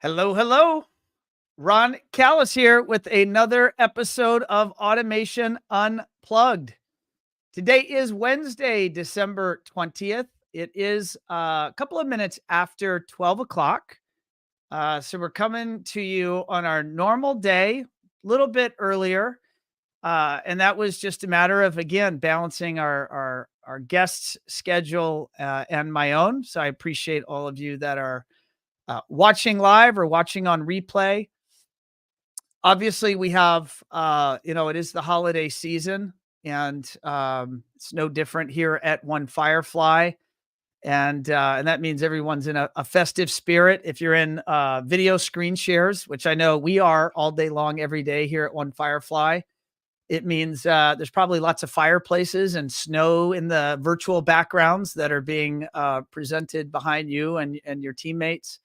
Hello, hello. Ron Callis here with another episode of Automation Unplugged. Today is Wednesday, December 20th. It is a couple of minutes after 12 o'clock. So we're coming to you on our normal day, a little bit earlier. And that was just a matter of, again, balancing our guests' schedule and my own. So I appreciate all of you that are watching live or watching on replay. Obviously, we have, it is the holiday season, and it's no different here at One Firefly. And that means everyone's in a festive spirit. If you're in video screen shares, which I know we are all day long, every day here at One Firefly, it means there's probably lots of fireplaces and snow in the virtual backgrounds that are being presented behind you and your teammates.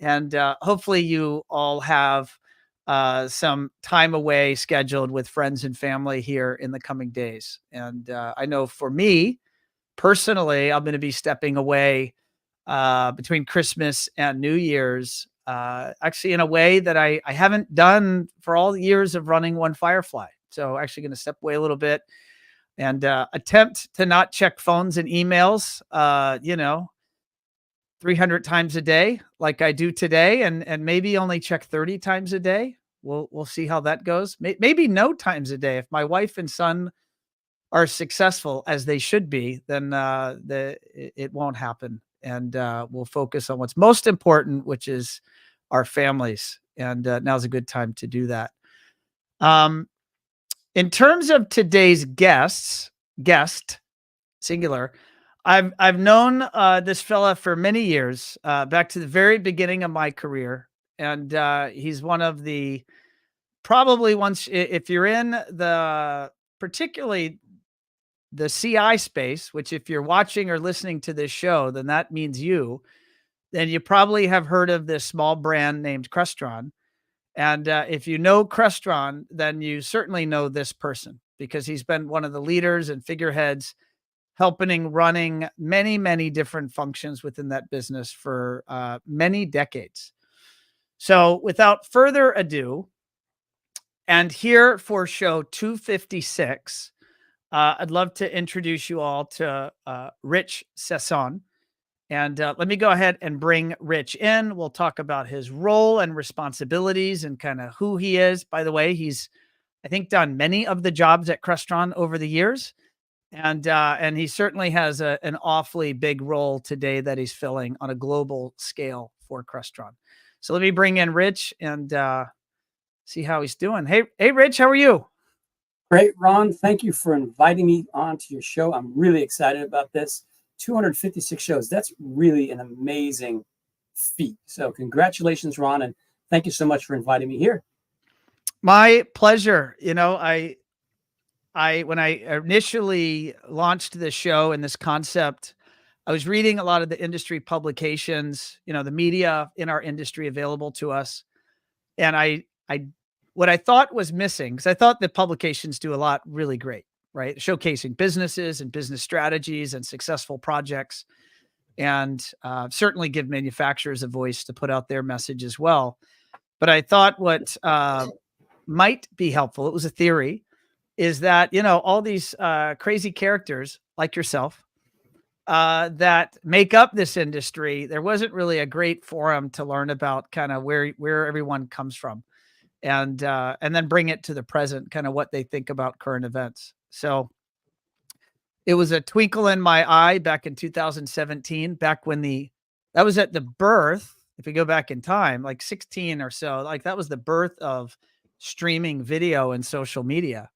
And hopefully you all have some time away scheduled with friends and family here in the coming days. And I know for me personally, I'm going to be stepping away between Christmas and New Year's, actually in a way that I haven't done for all the years of running One Firefly. So actually going to step away a little bit and attempt to not check phones and emails, 300 times a day like I do today, and maybe only check 30 times a day. We'll see how that goes. Maybe no times a day. If my wife and son are successful as they should be, then it won't happen. And we'll focus on what's most important, which is our families. And now's a good time to do that. In terms of today's guest, singular, I've known this fella for many years, back to the very beginning of my career, and he's one of the probably once if you're in the particularly the CI space, which if you're watching or listening to this show, then that means then you probably have heard of this small brand named Crestron. And if you know Crestron, then you certainly know this person because he's been one of the leaders and figureheads running many, many different functions within that business for many decades. So without further ado, and here for show 256, I'd love to introduce you all to Rich Sasson. And let me go ahead and bring Rich in. We'll talk about his role and responsibilities and kind of who he is. By the way, he's, I think, done many of the jobs at Crestron over the years. And he certainly has an awfully big role today that he's filling on a global scale for Crestron. So let me bring in Rich and see how he's doing. Hey, Rich, how are you? Great, Ron. Thank you for inviting me onto your show. I'm really excited about this. 256 shows. That's really an amazing feat. So congratulations, Ron. And thank you so much for inviting me here. My pleasure. When I initially launched this show and this concept, I was reading a lot of the industry publications, the media in our industry available to us. And what I thought was missing, because I thought the publications do a lot really great, right? Showcasing businesses and business strategies and successful projects, and certainly give manufacturers a voice to put out their message as well. But I thought what might be helpful, it was a theory, is that, all these crazy characters like yourself that make up this industry, there wasn't really a great forum to learn about kind of where everyone comes from. And then bring it to the present, kind of what they think about current events. So it was a twinkle in my eye back in 2017, back when that was at the birth, if we go back in time, like 16 or so, like that was the birth of streaming video and social media.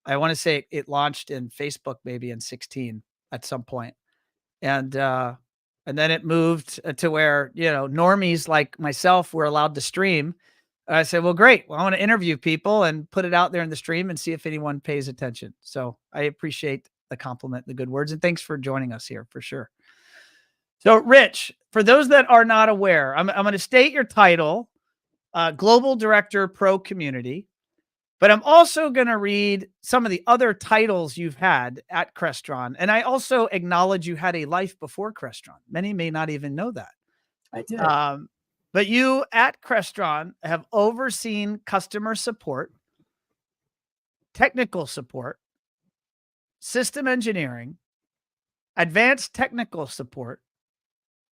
I want to say it launched in Facebook maybe in 16 at some point. And then it moved to where, normies like myself were allowed to stream. I said, well, great. Well, I want to interview people and put it out there in the stream and see if anyone pays attention. So I appreciate the compliment, the good words, and thanks for joining us here for sure. So Rich, for those that are not aware, I'm going to state your title, Global Director Pro Community, but I'm also going to read some of the other titles you've had at Crestron. And I also acknowledge you had a life before Crestron. Many may not even know that. I did. But you at Crestron have overseen customer support, technical support, system engineering, advanced technical support,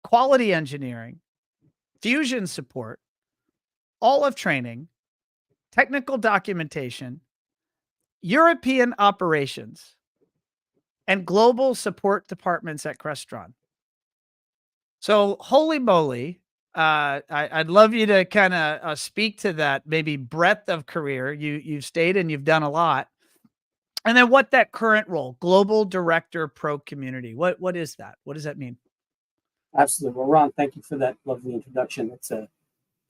quality engineering, fusion support, all of training, technical documentation, European operations, and global support departments at Crestron. So, holy moly, I'd love you to kind of speak to that maybe breadth of career. You've stayed and you've done a lot, and then what that current role, global director, pro community. What is that? What does that mean? Absolutely. Well, Ron, thank you for that lovely introduction. It's a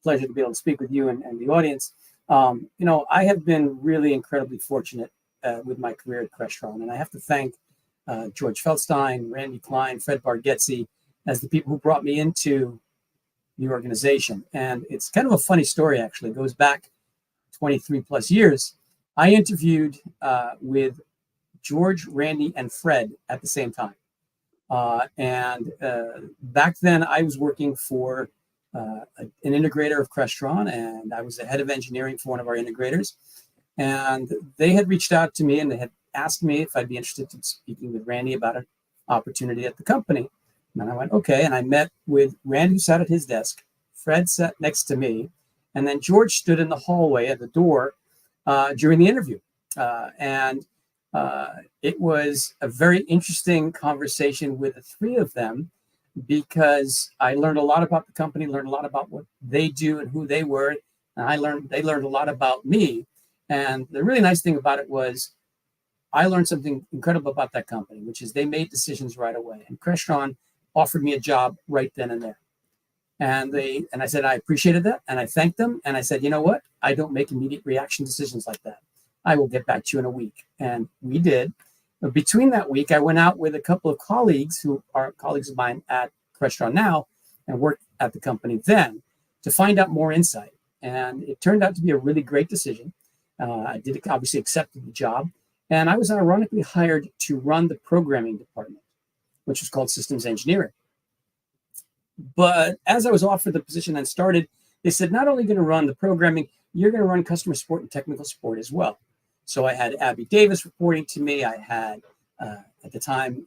pleasure to be able to speak with you and the audience. I have been really incredibly fortunate with my career at Crestron, and I have to thank George Feldstein, Randy Klein, Fred Bargetzi as the people who brought me into the organization. And it's kind of a funny story, actually. It goes back 23 plus years. I interviewed with George, Randy, and Fred at the same time. And back then, I was working for an integrator of Crestron, and I was the head of engineering for one of our integrators. And they had reached out to me and they had asked me if I'd be interested in speaking with Randy about an opportunity at the company. And I went, okay. And I met with Randy, who sat at his desk. Fred sat next to me. And then George stood in the hallway at the door during the interview. It was a very interesting conversation with the three of them because I learned a lot about the company, learned a lot about what they do and who they were. And they learned a lot about me. And the really nice thing about it was I learned something incredible about that company, which is they made decisions right away. And Crestron offered me a job right then and there. And I said, I appreciated that. And I thanked them. And I said, you know what? I don't make immediate reaction decisions like that. I will get back to you in a week. And we did. But between that week, I went out with a couple of colleagues who are colleagues of mine at Crestron now and worked at the company then to find out more insight. And it turned out to be a really great decision. I did obviously accepted the job. And I was ironically hired to run the programming department, which was called systems engineering. But as I was offered the position and started, they said, not only going to run the programming, you're going to run customer support and technical support as well. So I had Abby Davis reporting to me. I had, at the time,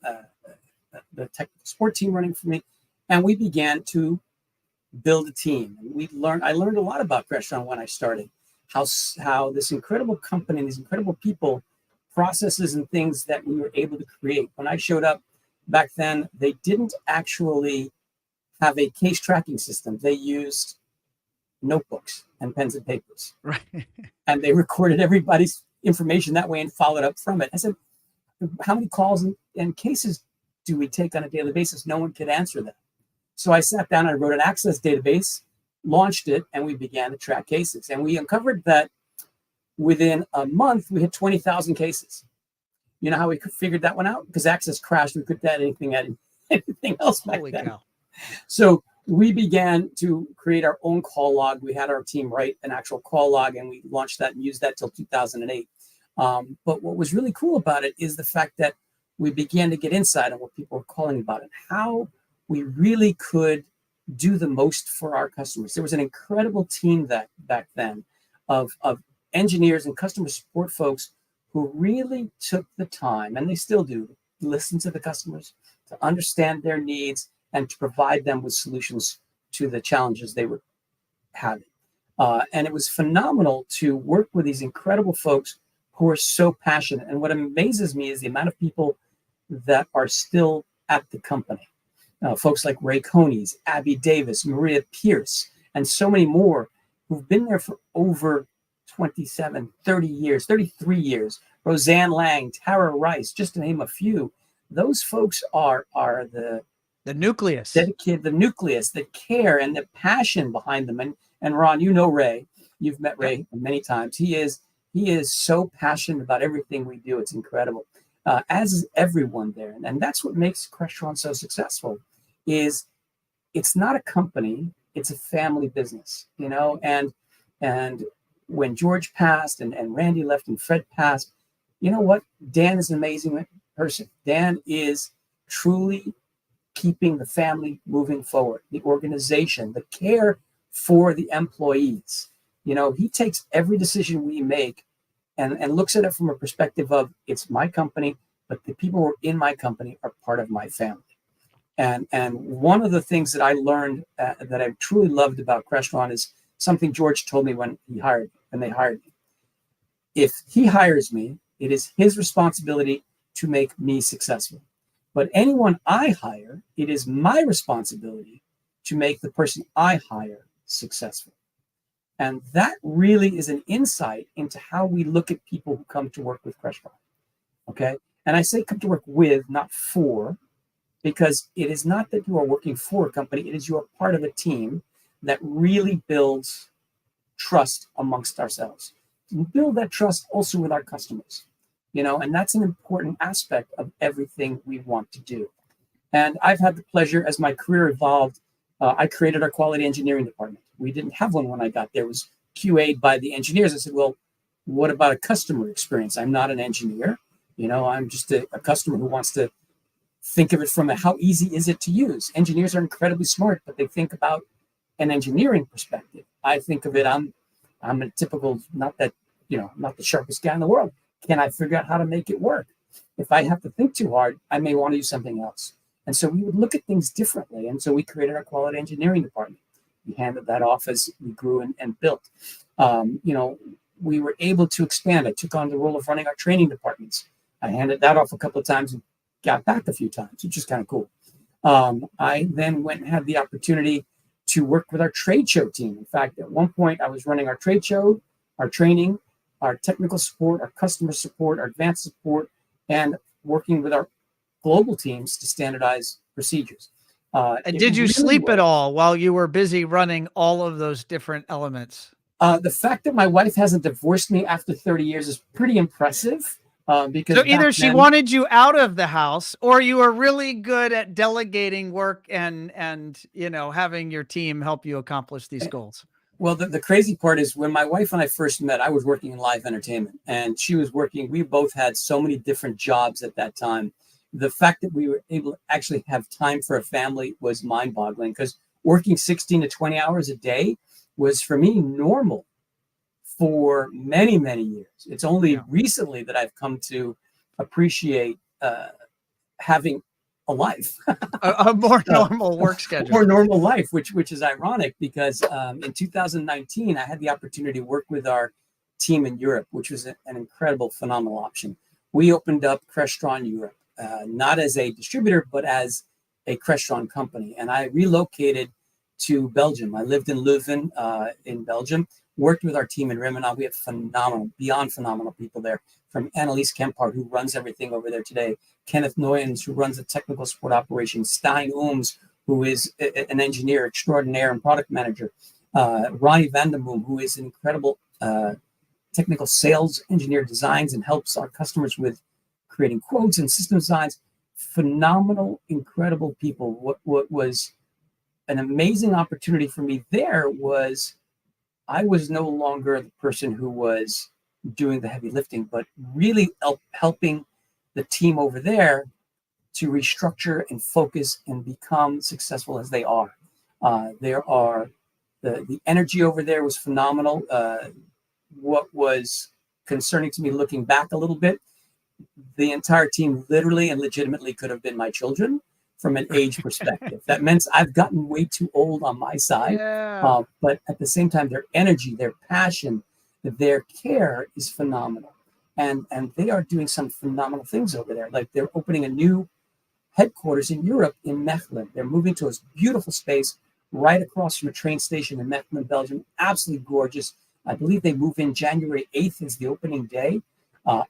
the technical support team running for me. And we began to build a team. And I learned a lot about Crestron when I started, how this incredible company and these incredible people, processes and things that we were able to create. When I showed up back then, they didn't actually have a case tracking system. They used notebooks and pens and papers. Right. And they recorded everybody's information that way and followed up from it. I said, how many calls and cases do we take on a daily basis? No one could answer that. So I sat down and I wrote an access database, launched it, and we began to track cases. And we uncovered that within a month, we had 20,000 cases. You know how we figured that one out? Because Access crashed. We couldn't add anything else back Holy then. cow. So we began to create our own call log. We had our team write an actual call log, and we launched that and used that till 2008. But what was really cool about it is the fact that we began to get insight on what people were calling about and how we really could do the most for our customers. There was an incredible team back then of engineers and customer support folks who really took the time, and they still do, to listen to the customers, to understand their needs, and to provide them with solutions to the challenges they were having. And it was phenomenal to work with these incredible folks who are so passionate. And what amazes me is the amount of people that are still at the company. Folks like Ray Conies, Abby Davis, Maria Pierce, and so many more who've been there for over 27, 30 years, 33 years. Roseanne Lang, Tara Rice, just to name a few. Those folks are the nucleus. Dedicated, the nucleus, the care and the passion behind them. And Ron, you know Ray. You've met Ray many times. He is so passionate about everything we do. It's incredible. As is everyone there. And that's what makes Crestron so successful, is it's not a company, it's a family business, you know? And when George passed and Randy left and Fred passed, you know what? Dan is an amazing person. Dan is truly keeping the family moving forward, the organization, the care for the employees. You know, he takes every decision we make and looks at it from a perspective of, it's my company, but the people who are in my company are part of my family. And one of the things that I learned that I truly loved about Crestron is something George told me when they hired me. If he hires me, it is his responsibility to make me successful. But anyone I hire, it is my responsibility to make the person I hire successful. And that really is an insight into how we look at people who come to work with Crestron. Okay. And I say come to work with, not for, because it is not that you are working for a company, it is you are part of a team that really builds trust amongst ourselves. We build that trust also with our customers, you know, and that's an important aspect of everything we want to do. And I've had the pleasure, as my career evolved, I created our quality engineering department. We didn't have one when I got there. It was QA'd by the engineers. I said, well, what about a customer experience? I'm not an engineer. You know, I'm just a customer who wants to think of it from how easy is it to use. Engineers are incredibly smart, but they think about an engineering perspective. I think of it, I'm a typical, not the sharpest guy in the world. Can I figure out how to make it work? If I have to think too hard, I may want to use something else. And so we would look at things differently. And so we created our quality engineering department. We handed that off as we grew and built. We were able to expand. I took on the role of running our training departments. I handed that off a couple of times and got back a few times, which is kind of cool. I then went and had the opportunity to work with our trade show team. In fact, at one point, I was running our trade show, our training, our technical support, our customer support, our advanced support, and working with our global teams to standardize procedures. And did you really sleep at all while you were busy running all of those different elements? The fact that my wife hasn't divorced me after 30 years is pretty impressive. Because so either she wanted you out of the house, or you were really good at delegating work and having your team help you accomplish these goals. Well, the crazy part is when my wife and I first met, I was working in live entertainment and she was working. We both had so many different jobs at that time. The fact that we were able to actually have time for a family was mind-boggling, because working 16 to 20 hours a day was, for me, normal for many, many years. It's only recently that I've come to appreciate having a life, a more normal work schedule, more normal life, which is ironic, because in 2019, I had the opportunity to work with our team in Europe, which was an incredible, phenomenal option. We opened up Crestron Europe, not as a distributor, but as a Crestron company. And I relocated to Belgium. I lived in Leuven in Belgium, worked with our team in Rimmenau. We have phenomenal, beyond phenomenal people there, from Annelies Kempart, who runs everything over there today, Kenneth Noyens, who runs the technical support operations, Stein Ooms, who is an engineer extraordinaire and product manager, Ronnie Vandenboom, who is an incredible technical sales engineer, designs and helps our customers with creating quotes and system designs. Phenomenal, incredible people. What was an amazing opportunity for me there was I was no longer the person who was doing the heavy lifting, but really helping the team over there to restructure and focus and become successful as they are. The energy over there was phenomenal. What was concerning to me looking back a little bit, the entire team literally and legitimately could have been my children from an age perspective. That meant I've gotten way too old on my side. Yeah. But at the same time, their energy, their passion, their care is phenomenal. And they are doing some phenomenal things over there. Like they're opening a new headquarters in Europe in Mechelen. They're moving to a beautiful space right across from a train station in Mechelen, Belgium. Absolutely gorgeous. I believe they move in January 8th is the opening day.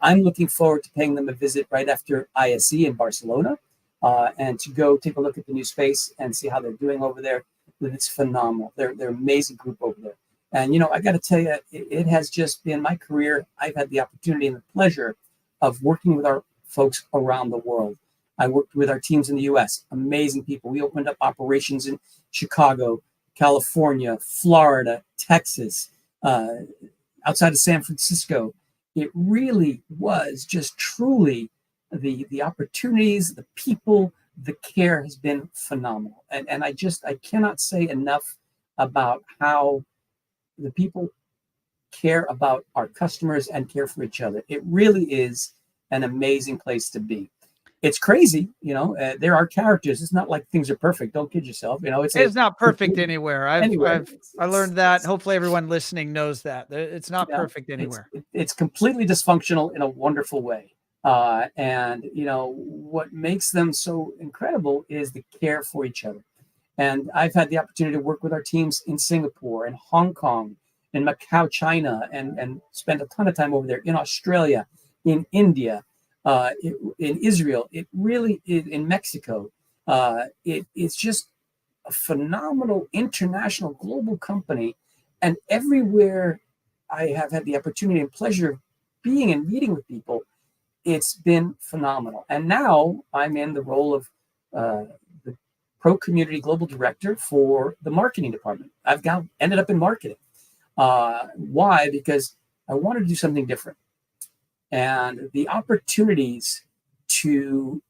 I'm looking forward to paying them a visit right after ISE in Barcelona and to go take a look at the new space and see how they're doing over there. It's phenomenal. They're an amazing group over there. And, you know, I got to tell you, it has just been my career. I've had the opportunity and the pleasure of working with our folks around the world. I worked with our teams in the U.S., amazing people. We opened up operations in Chicago, California, Florida, Texas, outside of San Francisco. It really was just truly the opportunities, the people, the care has been phenomenal. And I cannot say enough about how the people care about our customers and care for each other. It really is an amazing place to be. It's crazy, there are characters. It's not like things are perfect. Don't kid yourself. It's not perfect anywhere. anywhere. I learned that. Hopefully everyone listening knows that. It's not perfect anywhere. It's completely dysfunctional in a wonderful way. And what makes them so incredible is the care for each other. And I've had the opportunity to work with our teams in Singapore and Hong Kong, in Macau, China, and spend a ton of time over there, in Australia, in India, in Israel. It really is in Mexico. It's just a phenomenal international global company. And everywhere I have had the opportunity and pleasure of being and meeting with people, it's been phenomenal. And now I'm in the role of the Pro Community Global Director for the marketing department. I've ended up in marketing. Why? Because I wanted to do something different. And the opportunities to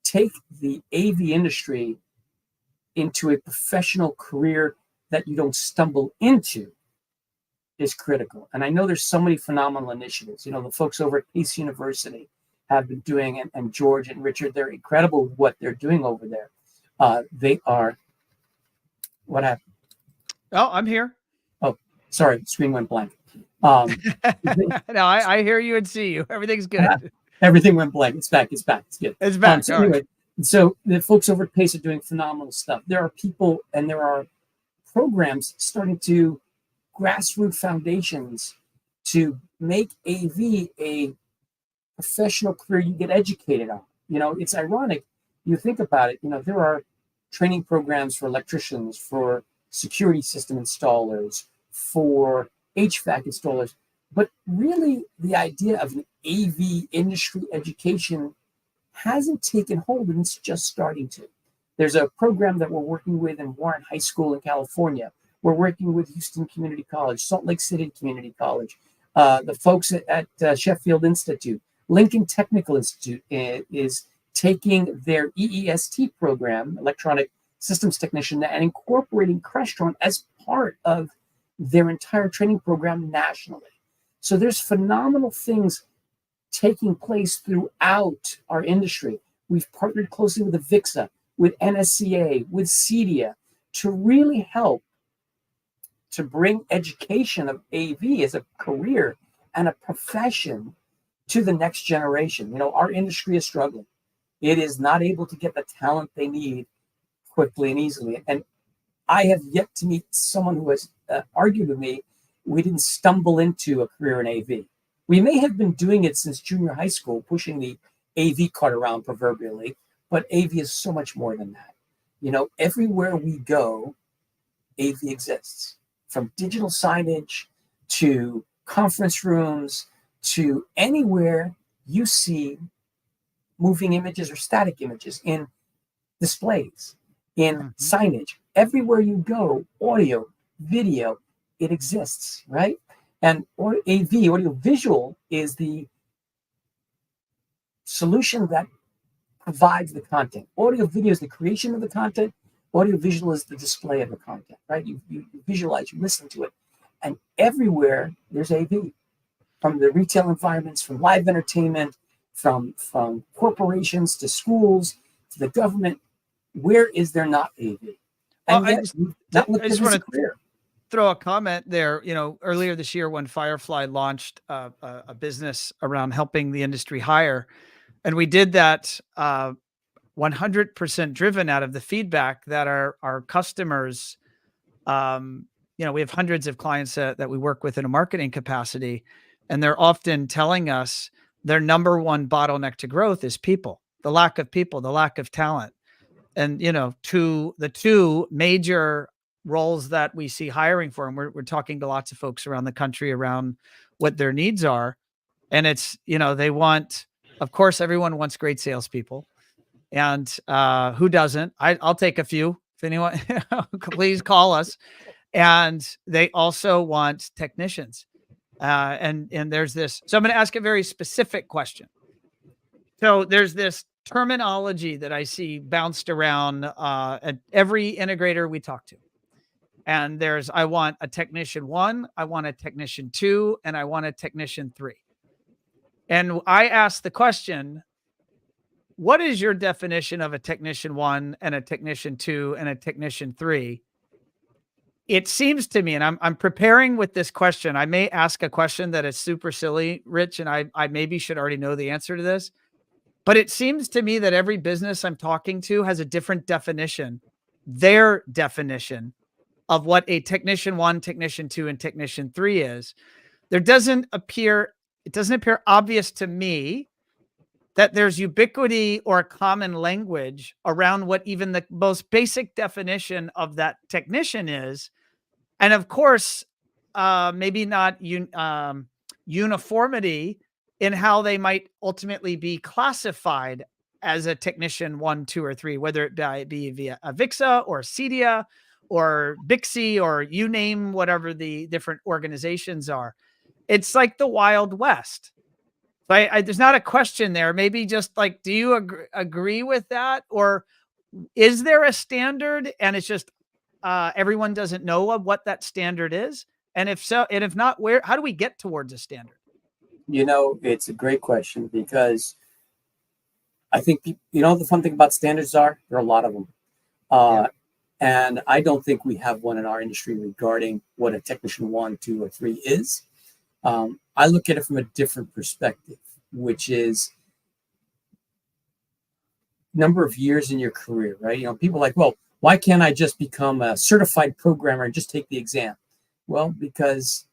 take the AV industry into a professional career that you don't stumble into is critical. And I know there's so many phenomenal initiatives. The folks over at Pace University have been doing it, and George and Richard, they're incredible with what they're doing over there. They are, what happened? Oh, I'm here. Oh, sorry, screen went blank. No, I hear you and see you. Everything's good. Everything went blank. It's back. It's good. It's back. So anyway, so the folks over at Pace are doing phenomenal stuff. There are people and there are programs starting to grassroots foundations to make AV a professional career you get educated on. It's ironic. You think about it, there are training programs for electricians, for security system installers, for HVAC installers, but really the idea of an AV industry education hasn't taken hold, and it's just starting to. There's a program that we're working with in Warren High School in California. We're working with Houston Community College, Salt Lake City Community College, the folks at Sheffield Institute. Lincoln Technical Institute is taking their EEST program, Electronic Systems Technician, and incorporating Crestron as part of their entire training program nationally. So there's phenomenal things taking place throughout our industry. We've partnered closely with AVIXA, with NSCA, with CEDIA to really help to bring education of AV as a career and a profession to the next generation. Our industry is struggling. It is not able to get the talent they need quickly and easily. And I have yet to meet someone who has argued with me, we didn't stumble into a career in AV. We may have been doing it since junior high school, pushing the AV cart around proverbially, but AV is so much more than that. Everywhere we go, AV exists. From digital signage to conference rooms to anywhere you see moving images or static images in displays, in signage. Everywhere you go, audio, video, it exists, right? And AV, audiovisual, is the solution that provides the content. Audio video is the creation of the content. Audiovisual is the display of the content, right? You visualize, you listen to it. And everywhere there's AV, from the retail environments, from live entertainment, from corporations to schools to the government. Where is there not AV? And I just want to throw a comment there. Earlier this year when Firefly launched a business around helping the industry hire, and we did that 100% driven out of the feedback that our customers, we have hundreds of clients that we work with in a marketing capacity, and they're often telling us their number one bottleneck to growth is people, the lack of people, the lack of talent. And, to the two major roles that we see hiring for, and we're talking to lots of folks around the country around what their needs are. And it's, they want, of course, everyone wants great salespeople. And who doesn't? I'll take a few. If anyone, please call us. And they also want technicians. And there's this. So I'm going to ask a very specific question. So there's this terminology that I see bounced around at every integrator we talk to. And I want a technician 1, I want a technician 2, and I want a technician 3. And I asked the question, what is your definition of a technician 1 and a technician 2 and a technician 3? It seems to me, and I'm preparing with this question. I may ask a question that is super silly, Rich, and I maybe should already know the answer to this. But it seems to me that every business I'm talking to has a different definition, their definition of what a technician 1, technician 2, and technician 3 is. It doesn't appear obvious to me that there's ubiquity or a common language around what even the most basic definition of that technician is. And of course, maybe not uniformity in how they might ultimately be classified as a technician 1, 2, or 3, whether it be via AVIXA or CEDIA or BICSI, or you name whatever the different organizations are. It's like the Wild West. So there's not a question there. Maybe just like, do you agree with that? Or is there a standard and it's just everyone doesn't know of what that standard is? And if so, and if not, how do we get towards a standard? You know, it's a great question, because I think, you know, the fun thing about standards are there are a lot of them. And I don't think we have one in our industry regarding what a technician 1, 2, or 3 is. I look at it from a different perspective, which is number of years in your career, right? You know, people are like, well, why can't I just become a certified programmer and just take the exam? Well, because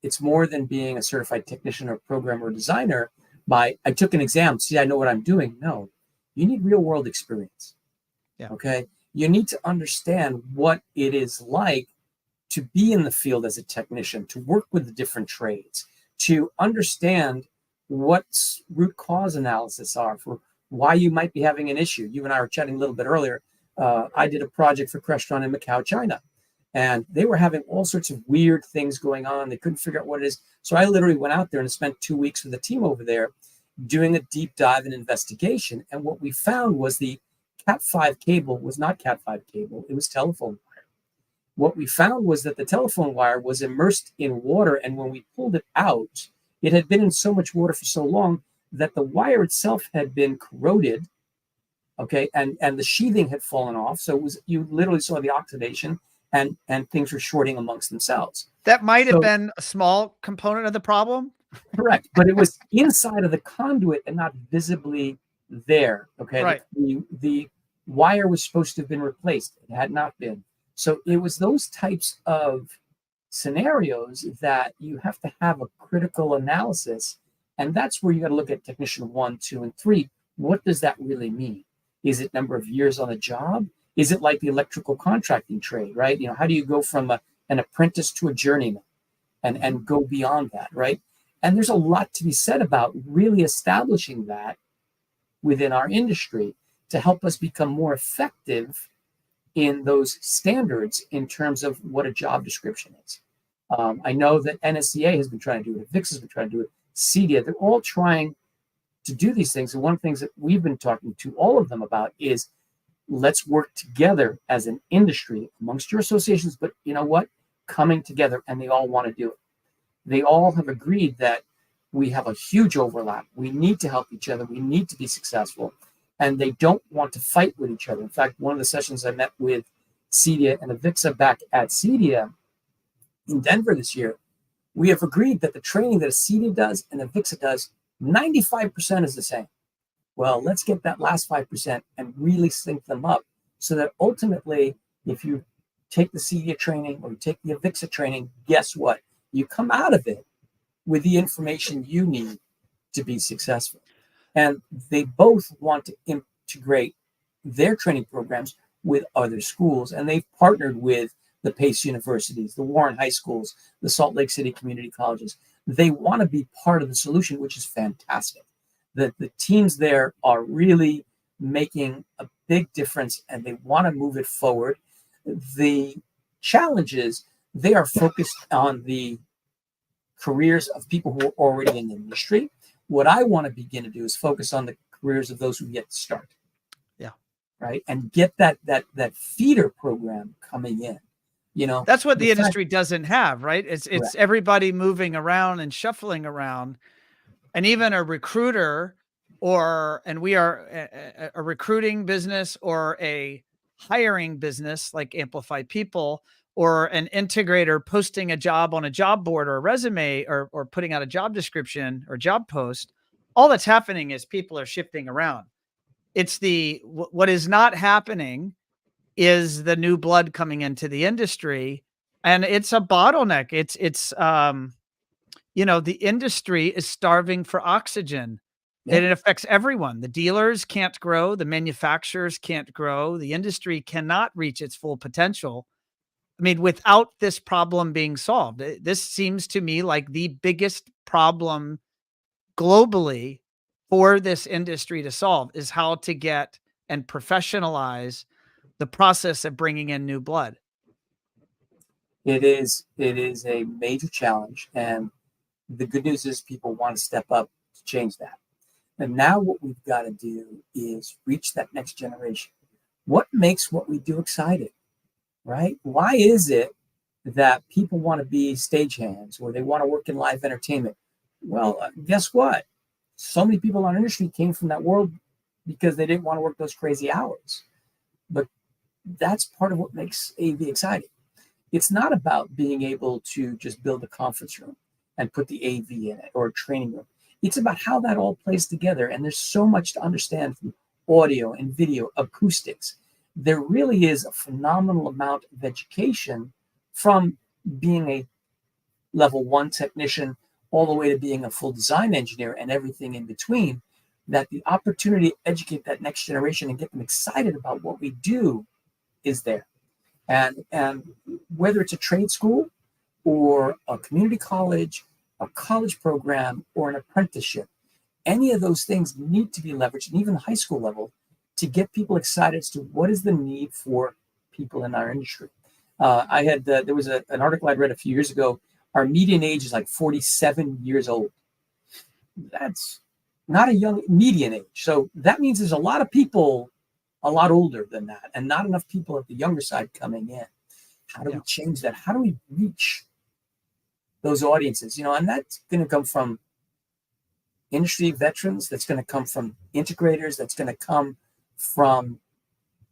it's more than being a certified technician or programmer or designer by, I took an exam, see, I know what I'm doing. No, you need real world experience. Yeah. Okay. You need to understand what it is like to be in the field as a technician, to work with the different trades, to understand what root cause analysis are for why you might be having an issue. You and I were chatting a little bit earlier. I did a project for Crestron in Macau, China, and they were having all sorts of weird things going on. They couldn't figure out what it is. So I literally went out there and spent 2 weeks with the team over there doing a deep dive and investigation. And what we found was the Cat5 cable was not Cat5 cable. It was telephone wire. What we found was that the telephone wire was immersed in water. And when we pulled it out, it had been in so much water for so long that the wire itself had been corroded. Okay. And the sheathing had fallen off. So it was, you literally saw the oxidation and things were shorting amongst themselves. That might have been a small component of the problem. Correct. But it was inside of the conduit and not visibly there. Okay. Right. The wire was supposed to have been replaced. It had not been. So it was those types of scenarios that you have to have a critical analysis. And that's where you got to look at technician 1, 2, and 3. What does that really mean? Is it number of years on the job? Is it like the electrical contracting trade, right? You know, how do you go from an apprentice to a journeyman and go beyond that, right? And there's a lot to be said about really establishing that within our industry to help us become more effective in those standards in terms of what a job description is. I know that NSCA has been trying to do it, AVIXA has been trying to do it, CEDIA, they're all trying to do these things. And one of the things that we've been talking to all of them about is let's work together as an industry amongst your associations, but you know what? Coming together, and they all want to do it. They all have agreed that we have a huge overlap. We need to help each other. We need to be successful. And they don't want to fight with each other. In fact, one of the sessions I met with CEDIA and AVIXA back at CEDIA in Denver this year, we have agreed that the training that a CEDIA does and AVIXA does, 95% is the same. Well, let's get that last 5% and really sync them up so that ultimately, if you take the CEDIA training or you take the AVIXA training, guess what? You come out of it with the information you need to be successful. And they both want to integrate their training programs with other schools. And they've partnered with the Pace Universities, the Warren High Schools, the Salt Lake City Community Colleges. They want to be part of the solution, which is fantastic. The teams there are really making a big difference and they want to move it forward. The challenge is they are focused on the careers of people who are already in the industry. What I want to begin to do is focus on the careers of those who get to start. Yeah. Right. And get that feeder program coming in. That's what The the fact, industry doesn't have, right? It's correct. everybody moving around and shuffling around, and even a recruiter, and we are a recruiting business or a hiring business like Amplify People, or an integrator posting a job on a job board or a resume, or putting out a job description or job post. All that's happening is people are shifting around. It's what is not happening is the new blood coming into the industry, and it's a bottleneck. The industry is starving for oxygen, Yeah. and it affects everyone. The dealers can't grow, the manufacturers can't grow, the industry cannot reach its full potential. I mean, without this problem being solved, this seems to me like the biggest problem globally for this industry to solve is how to get and professionalize the process of bringing in new blood. It is a major challenge, and the good news is people want to step up to change that. And now what we've got to do is reach that next generation. What makes what we do exciting, right? Why is it that people want to be stagehands or they want to work in live entertainment? Well, guess what? So many people in our industry came from that world because they didn't want to work those crazy hours. But that's part of what makes AV exciting. It's not about being able to just build a conference room and put the AV in it or a training room. It's about how that all plays together. And there's so much to understand from audio and video, acoustics. There really is a phenomenal amount of education from being a level 1 technician all the way to being a full design engineer and everything in between, that the opportunity to educate that next generation and get them excited about what we do is there. And whether it's a trade school or a community college, a college program, or an apprenticeship, any of those things need to be leveraged, and even high school level, to get people excited as to what is the need for people in our industry. There was an article I read a few years ago. Our median age is like 47 years old. That's not a young median age. So that means there's a lot of people a lot older than that, and not enough people at the younger side coming in. How do we change that? How do we reach those audiences? And that's going to come from industry veterans. That's going to come from integrators. That's going to come from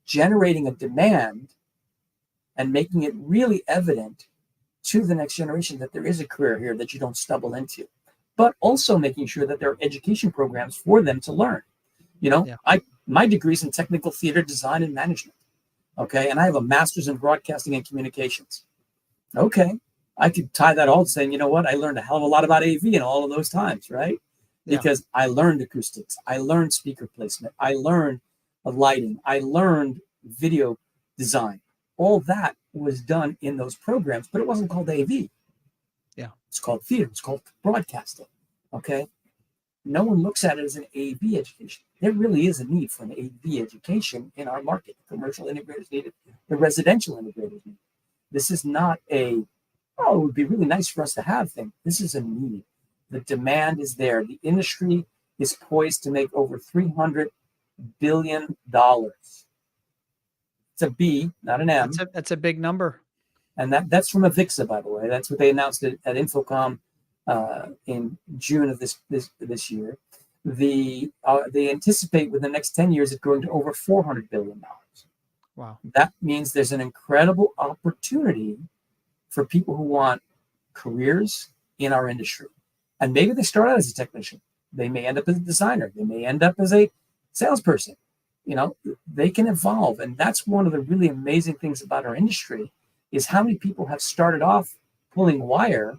generating a demand and making it really evident to the next generation that there is a career here that you don't stumble into, but also making sure that there are education programs for them to learn. My degree's in technical theater design and management. Okay. And I have a master's in broadcasting and communications. Okay. I could tie that all to saying, you know what? I learned a hell of a lot about AV in all of those times, right? Yeah. Because I learned acoustics. I learned speaker placement. I learned lighting. I learned video design. All that was done in those programs, but it wasn't called AV. Yeah. It's called theater. It's called broadcasting. Okay. No one looks at it as an AV education. There really is a need for an AV education in our market. The commercial integrators need it. The residential integrators need it. This is not it would be really nice for us to have thing. This is a need. The demand is there. The industry is poised to make over $300 billion. It's a B, not an M. That's a big number. And that's from AVIXA, by the way. That's what they announced at Infocom in June of this year. They anticipate within the next 10 years it growing to over $400 billion. Wow. That means there's an incredible opportunity for people who want careers in our industry. And maybe they start out as a technician. They may end up as a designer. They may end up as a salesperson. They can evolve. And that's one of the really amazing things about our industry is how many people have started off pulling wire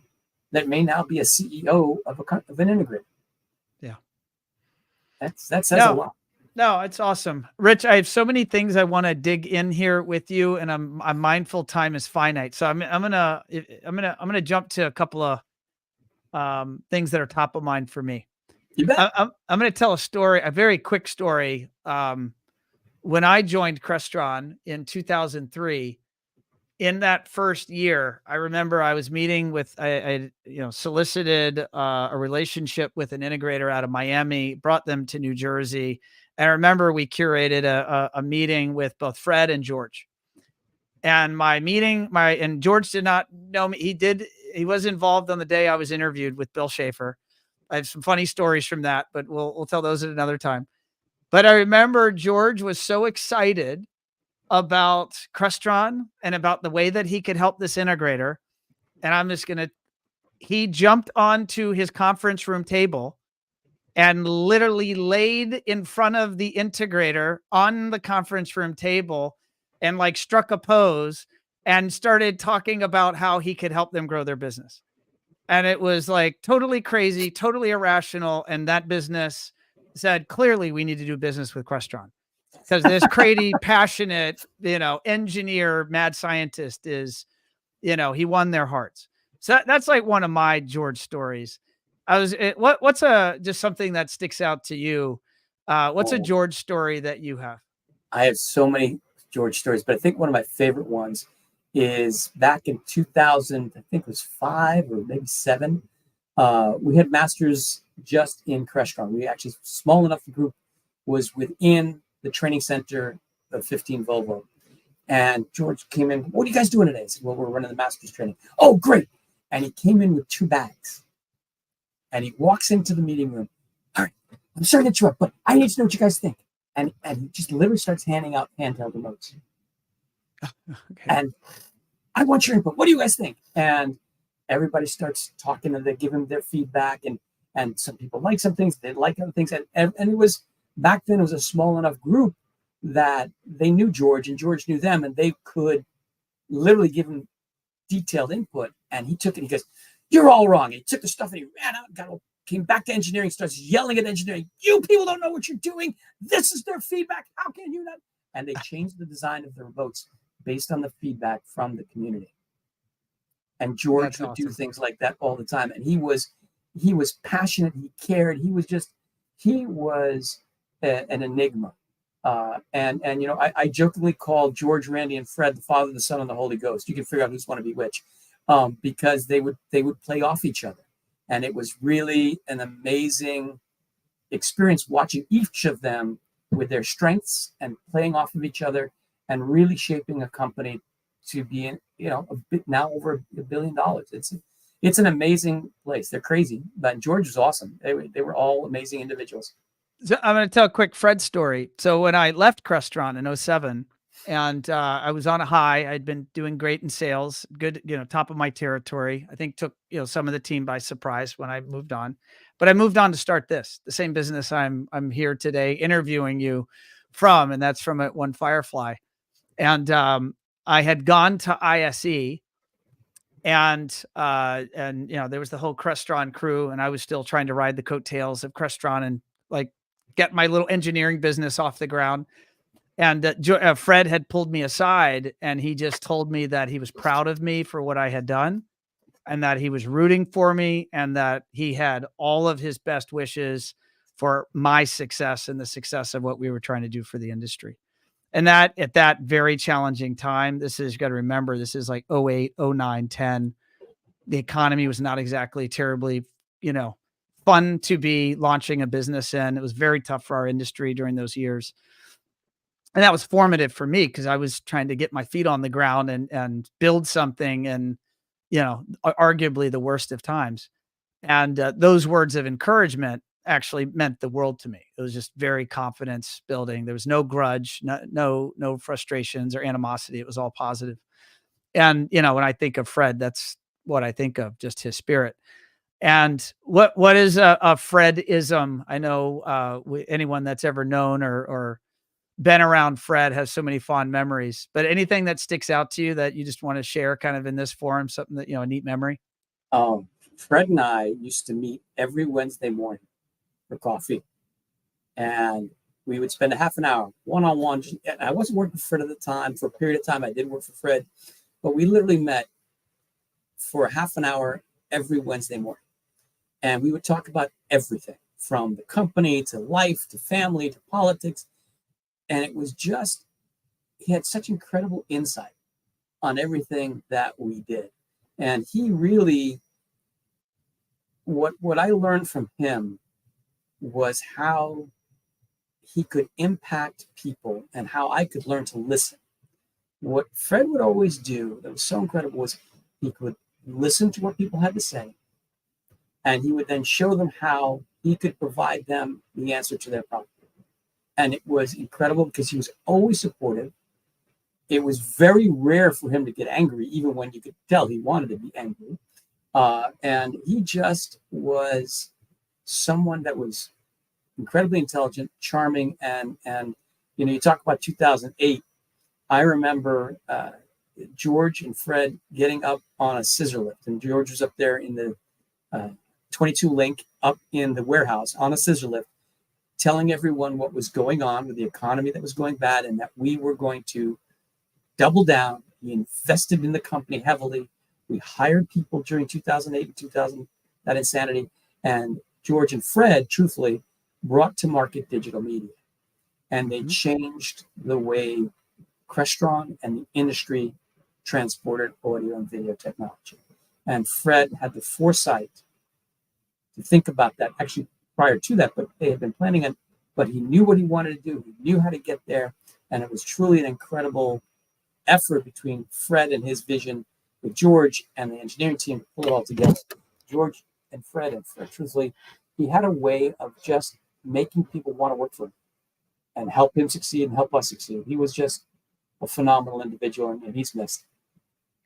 that may now be a CEO of an integrator. Yeah. That says a lot. No, it's awesome. Rich, I have so many things I want to dig in here with you, and I'm mindful time is finite. So I'm gonna jump to a couple of things that are top of mind for me. You bet. I'm gonna tell a story, a very quick story. When I joined Crestron in 2003, in that first year, I remember I was meeting with, I solicited a relationship with an integrator out of Miami, brought them to New Jersey. And I remember we curated a meeting with both Fred and George. And and George did not know me. He was involved on the day I was interviewed with Bill Schaefer. I have some funny stories from that, but we'll tell those at another time. But I remember George was so excited about Crestron and about the way that he could help this integrator. And he jumped onto his conference room table and literally laid in front of the integrator on the conference room table and like struck a pose and started talking about how he could help them grow their business. And it was like totally crazy, totally irrational. And that business said, clearly we need to do business with Crestron, because this crazy, passionate, engineer, mad scientist he won their hearts. So that's like one of my George stories. What's just something that sticks out to you? What's a Oh, George story that you have? I have so many George stories, but I think one of my favorite ones is back in 2000, I think it was 5 or maybe 7. We had Masters just in Crestron. We actually, small enough, the group was within the training center of 15 Volvo. And George came in, what are you guys doing today? I said, well, we're running the Masters training. Oh, great. And he came in with 2 bags. And he walks into the meeting room. All right, I'm sorry to interrupt, but I need to know what you guys think. And he just literally starts handing out handheld remotes. Okay. And I want your input. What do you guys think? And everybody starts talking, and they give him their feedback. And some people like some things, they like other things. And it was, back then, it was a small enough group that they knew George and George knew them, and they could literally give him detailed input. And he took it, he goes, you're all wrong. And he took the stuff and he ran out, came back to engineering, starts yelling at engineering, you people don't know what you're doing. This is their feedback. How can you not? And they changed the design of the remotes based on the feedback from the community. And George That's would do awesome. things like that all the time. And he was passionate. He cared. He was an enigma. And I jokingly call George, Randy, and Fred the Father, the Son, and the Holy Ghost. You can figure out who's going to be which, because they would play off each other, and it was really an amazing experience watching each of them with their strengths and playing off of each other, and really shaping a company to be now over $1 billion. It's an amazing place. They're crazy, but George was awesome. They were all amazing individuals. So I'm going to tell a quick Fred story. So when I left Crestron in 2007, and I was on a high, I'd been doing great in sales, good, top of my territory. I think took, some of the team by surprise when I moved on, but I moved on to start the same business I'm here today interviewing you from, and that's from at One Firefly. And I had gone to ISE, and there was the whole Crestron crew, and I was still trying to ride the coattails of Crestron and like get my little engineering business off the ground. And Fred had pulled me aside, and he just told me that he was proud of me for what I had done, and that he was rooting for me, and that he had all of his best wishes for my success and the success of what we were trying to do for the industry. And that at that very challenging time, you got to remember, this is like 08, 09, 10. The economy was not exactly terribly, fun to be launching a business in. It was very tough for our industry during those years. And that was formative for me, because I was trying to get my feet on the ground and build something, and, arguably the worst of times. And those words of encouragement actually meant the world to me. It was just very confidence building. There was no grudge, no frustrations or animosity. It was all positive. And, when I think of Fred, that's what I think of, just his spirit. And what is a Fredism? I know anyone that's ever known or been around Fred has so many fond memories, but anything that sticks out to you that you just want to share kind of in this forum, something that, a neat memory? Fred and I used to meet every Wednesday morning for coffee, and we would spend a half an hour one-on-one. I wasn't working for Fred at the time. For a period of time, I did work for Fred, but we literally met for a half an hour every Wednesday morning. And we would talk about everything from the company to life to family to politics. And it was just, he had such incredible insight on everything that we did. And he really, what I learned from him was how he could impact people and how I could learn to listen. what Fred would always do that was so incredible was he could listen to what people had to say, and he would then show them how he could provide them the answer to their problem. And it was incredible because he was always supportive. It was very rare for him to get angry, even when you could tell he wanted to be angry. And he just was someone that was incredibly intelligent, charming, and you talk about 2008. I remember George and Fred getting up on a scissor lift, and George was up there in the 22 link up in the warehouse on a scissor lift, telling everyone what was going on with the economy that was going bad, and that we were going to double down. We invested in the company heavily. We hired people during 2008 and 2000, that insanity. And George and Fred, truthfully, brought to market digital media. And they changed the way Crestron and the industry transported audio and video technology. And Fred had the foresight to think about that, actually prior to that, but they had been planning it, but he knew what he wanted to do. He knew how to get there. And it was truly an incredible effort between Fred and his vision with George and the engineering team to pull it all together. George and Fred, truthfully, he had a way of just making people want to work for him and help him succeed and help us succeed. He was just a phenomenal individual, and he's missed.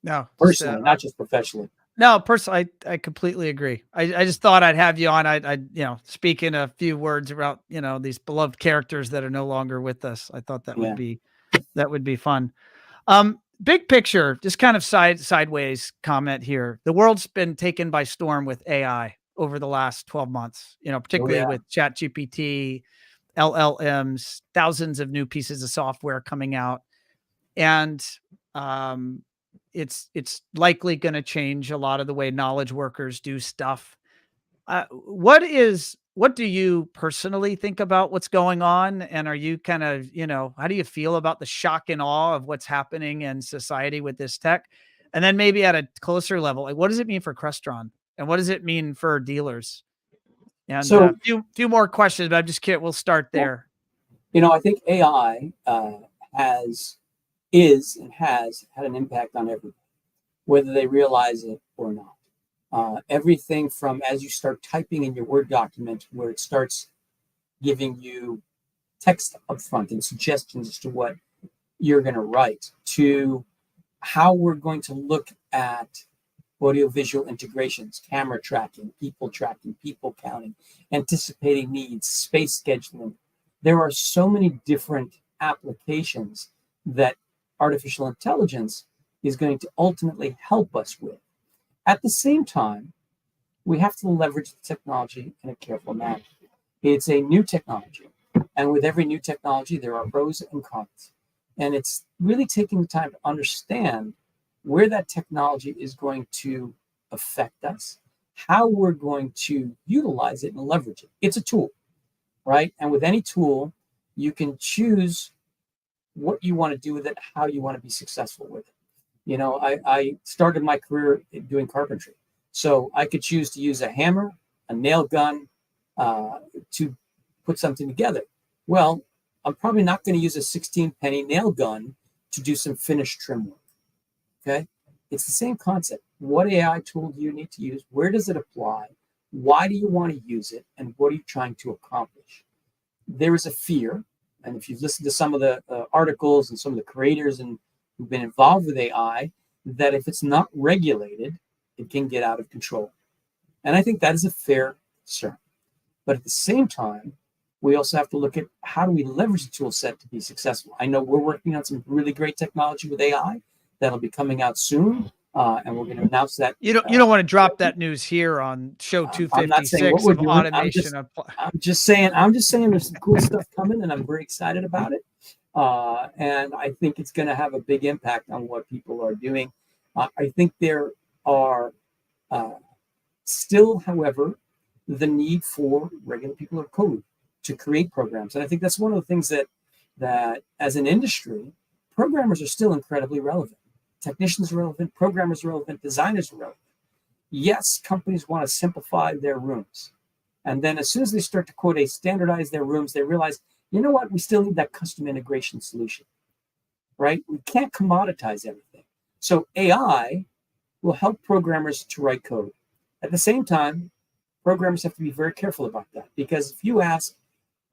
No, personally, not just professionally. No, personally, I completely agree. I just thought I'd have you on. I speak in a few words about, these beloved characters that are no longer with us. I thought that would be fun. Big picture, just kind of sideways comment here. The world's been taken by storm with AI over the last 12 months, particularly with ChatGPT, LLMs, thousands of new pieces of software coming out. And it's likely going to change a lot of the way knowledge workers do stuff. What do you personally think about what's going on? And are you kind of, how do you feel about the shock and awe of what's happening in society with this tech? And then maybe at a closer level, like, what does it mean for Crestron? And what does it mean for dealers? And so, a few more questions, but I'm just kidding. We'll start there. I think AI has had an impact on everybody, whether they realize it or not. Everything from as you start typing in your Word document, where it starts giving you text up front and suggestions as to what you're going to write, to how we're going to look at audiovisual integrations, camera tracking, people counting, anticipating needs, space scheduling. There are so many different applications that artificial intelligence is going to ultimately help us with. At the same time, we have to leverage the technology in a careful manner. It's a new technology, and with every new technology, there are pros and cons. And it's really taking the time to understand where that technology is going to affect us, how we're going to utilize it and leverage it. It's a tool, right? And with any tool, you can choose what you want to do with it, how you want to be successful with it. I started my career doing carpentry. So I could choose to use a hammer, a nail gun to put something together. Well, I'm probably not going to use a 16-penny nail gun to do some finished trim work. Okay? It's the same concept. What AI tool do you need to use? Where does it apply? Why do you want to use it? And what are you trying to accomplish? There is a fear, and if you've listened to some of the articles and some of the creators and who've been involved with AI, that if it's not regulated, it can get out of control. And I think that is a fair concern. But at the same time, we also have to look at how do we leverage the tool set to be successful. I know we're working on some really great technology with AI that'll be coming out soon, and we're going to announce that. You don't want to drop that news here on show 256 I'm not saying what we're doing. automation. I'm just saying there's some cool stuff coming, and I'm very excited about it. And I think it's going to have a big impact on what people are doing. I think there are still, however, the need for regular people of code to create programs. And I think that's one of the things that as an industry, programmers are still incredibly relevant. Technicians are relevant, programmers are relevant, designers are relevant. Yes, companies want to simplify their rooms. And then as soon as they start to, quote, standardize their rooms, they realize, you know what, we still need that custom integration solution, right? We can't commoditize everything. So AI will help programmers to write code. At the same time, programmers have to be very careful about that, because if you ask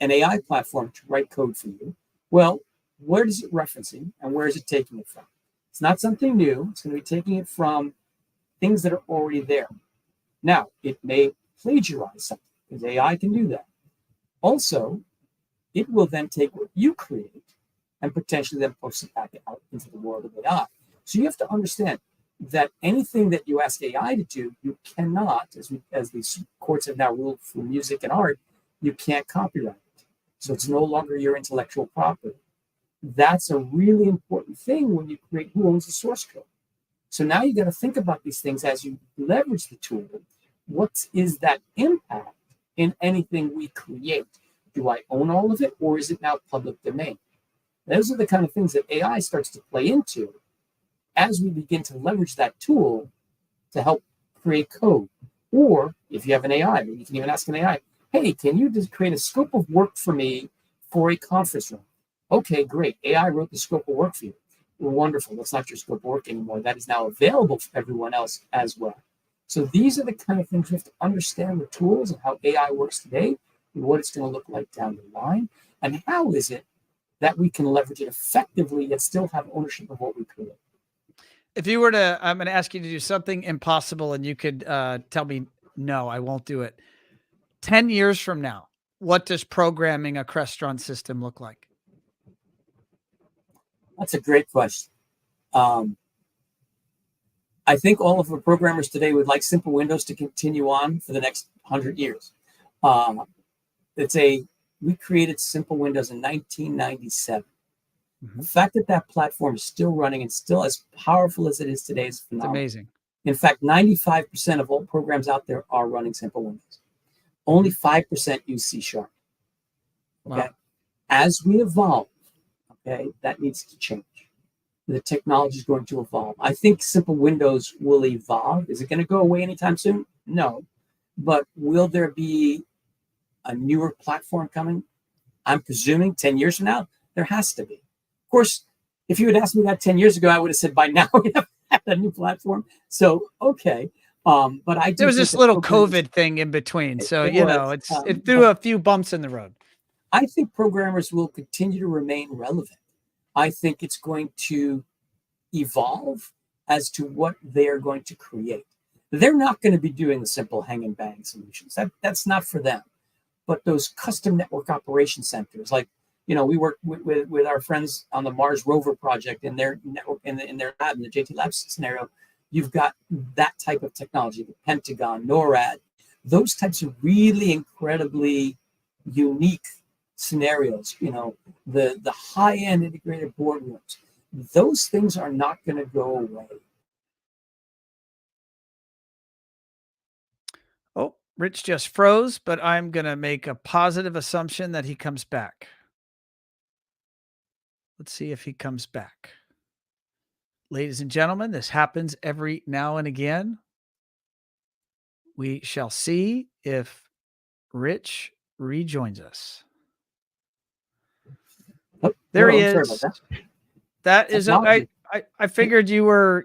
an AI platform to write code for you, well, where is it referencing and where is it taking it from? It's not something new. It's going to be taking it from things that are already there. Now, it may plagiarize something, because AI can do that. Also, it will then take what you create and potentially then post it back out into the world of AI. So you have to understand that anything that you ask AI to do, you cannot, as these courts have now ruled for music and art, you can't copyright it. So it's no longer your intellectual property. That's a really important thing when you create who owns the source code. So now you got to think about these things as you leverage the tool. What is that impact in anything we create? Do I own all of it, or is it now public domain? Those are the kind of things that AI starts to play into as we begin to leverage that tool to help create code. Or if you have an AI, you can even ask an AI, hey, can you just create a scope of work for me for a conference room? Okay, great. AI wrote the scope of work for you. Wonderful. That's not your scope of work anymore. That is now available for everyone else as well. So these are the kind of things you have to understand, the tools and how AI works today, and what it's going to look like down the line, and how is it that we can leverage it effectively yet still have ownership of what we create. If you were to, I'm going to ask you to do something impossible and you could tell me, no, I won't do it. 10 years from now, what does programming a Crestron system look like? That's a great question. I think all of the programmers today would like simple windows to continue on for the next 100 years. We created simple windows in 1997. The fact that that platform is still running and still as powerful as it is today is phenomenal. It's amazing. In fact, 95% of all programs out there are running simple windows. Only 5% use C#. Okay. Wow. As we evolve, okay, that needs to change. The technology is going to evolve. I think simple windows will evolve. Is it going to go away anytime soon? No. But will there be a newer platform coming? I'm presuming 10 years from now, there has to be. Of course, if you had asked me that 10 years ago, I would have said by now we have had a new platform. So, okay. But I do. There was this little COVID thing in between. So, it threw a few bumps in the road. I think programmers will continue to remain relevant. I think it's going to evolve as to what they are going to create. They're not going to be doing the simple hang and bang solutions. That's not for them. But those custom network operation centers, like, we work with our friends on the Mars rover project in their network, in their lab, in the JT Labs scenario, you've got that type of technology, the Pentagon, NORAD, those types of really incredibly unique scenarios, the high-end integrated boardrooms, those things are not going to go away. Oh, Rich just froze, but I'm going to make a positive assumption that he comes back. Let's see if he comes back. Ladies and gentlemen, this happens every now and again. We shall see if Rich rejoins us. Oh, there he sorry is. about That is, I figured you were,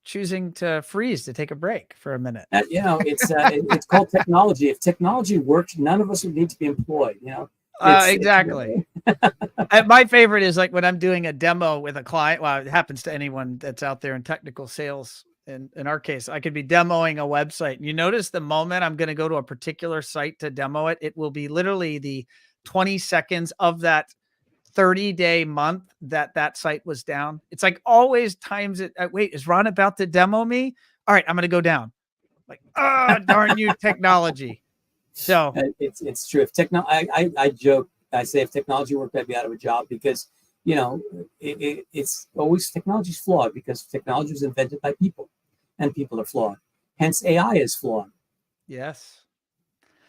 choosing to freeze to take a break for a minute. It's called technology. If technology worked, none of us would need to be employed, Exactly. My favorite is like when I'm doing a demo with a client. Well, it happens to anyone that's out there in technical sales. In our case, I could be demoing a website. And you notice the moment I'm going to go to a particular site to demo it, it will be literally the 20 seconds of that 30-day month that site was down. It's like always times it. Wait, is Ron about to demo me? All right, I'm going to go down. Like, darn you, technology. So it's true. If I joke, I say if technology worked, I'd be out of a job, because it's always, technology's flawed because technology was invented by people, and people are flawed. Hence, AI is flawed. Yes.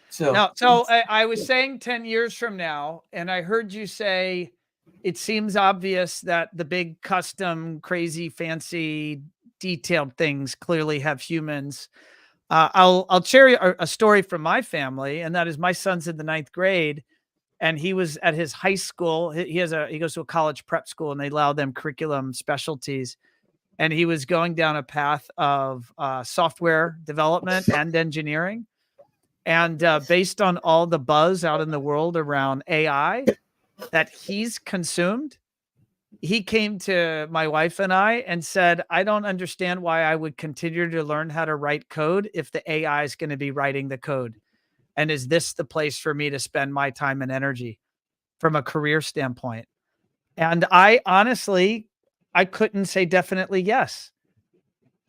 So I was saying 10 years from now, and I heard you say it seems obvious that the big custom, crazy, fancy, detailed things clearly have humans. I'll share a story from my family, and that is my son's in the 9th grade, and he was at his high school. He goes to a college prep school, and they allow them curriculum specialties. And he was going down a path of software development and engineering. And based on all the buzz out in the world around AI that he's consumed, he came to my wife and I and said, I don't understand why I would continue to learn how to write code if the AI is going to be writing the code. And is this the place for me to spend my time and energy from a career standpoint? And I honestly, I couldn't say definitely yes.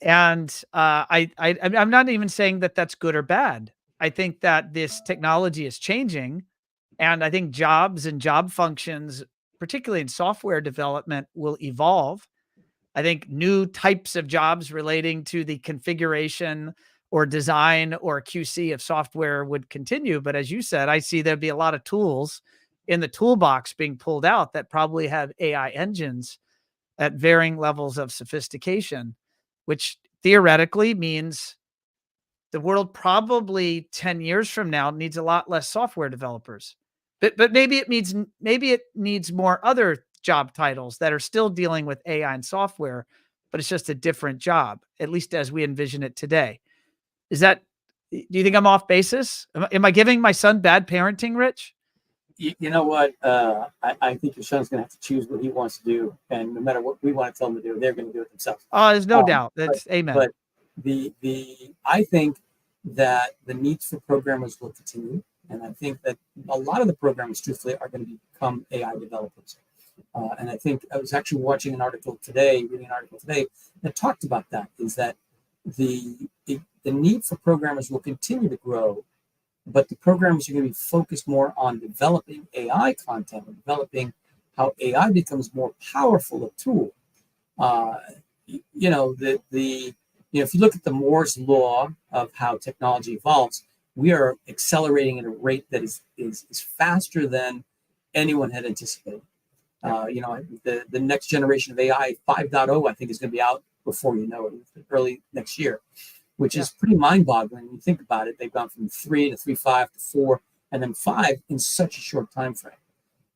And I'm not even saying that that's good or bad. I think that this technology is changing, and I think jobs and job functions, particularly in software development, will evolve. I think new types of jobs relating to the configuration or design or QC of software would continue. But as you said, I see there'd be a lot of tools in the toolbox being pulled out that probably have AI engines at varying levels of sophistication, which theoretically means the world probably 10 years from now needs a lot less software developers. But maybe it needs more other job titles that are still dealing with AI and software, but it's just a different job, at least as we envision it today. Do you think I'm off basis? Am I giving my son bad parenting, Rich? You know what? I think your son's going to have to choose what he wants to do, and no matter what we want to tell them to do, they're going to do it themselves. Oh, there's no doubt. That's amen. But I think that the needs for programmers will continue, and I think that a lot of the programmers, truthfully, are going to become AI developers. And I think I was actually reading an article today that talked about that. Is that the need for programmers will continue to grow, but the programmers are going to be focused more on developing AI content and developing how AI becomes more powerful a tool. If you look at the Moore's law of how technology evolves, we are accelerating at a rate that is faster than anyone had anticipated. The next generation of AI 5.0, I think, is going to be out before you know it, early next year, which is pretty mind-boggling when you think about it. They've gone from 3 to 3.5 to 4, and then 5 in such a short time frame.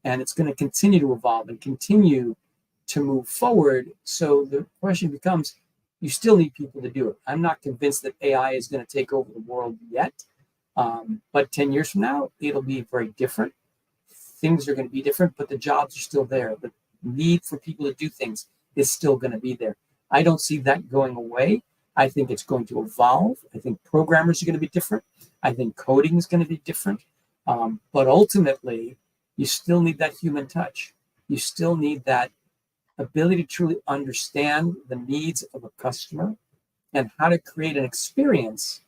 And it's going to continue to evolve and continue to move forward. So the question becomes, you still need people to do it. I'm not convinced that AI is going to take over the world yet. But 10 years from now, it'll be very different. Things are going to be different, but the jobs are still there. The need for people to do things is still going to be there. I don't see that going away. I think it's going to evolve. I think programmers are going to be different. I think coding is going to be different. But ultimately, you still need that human touch. You still need that ability to truly understand the needs of a customer and how to create an experience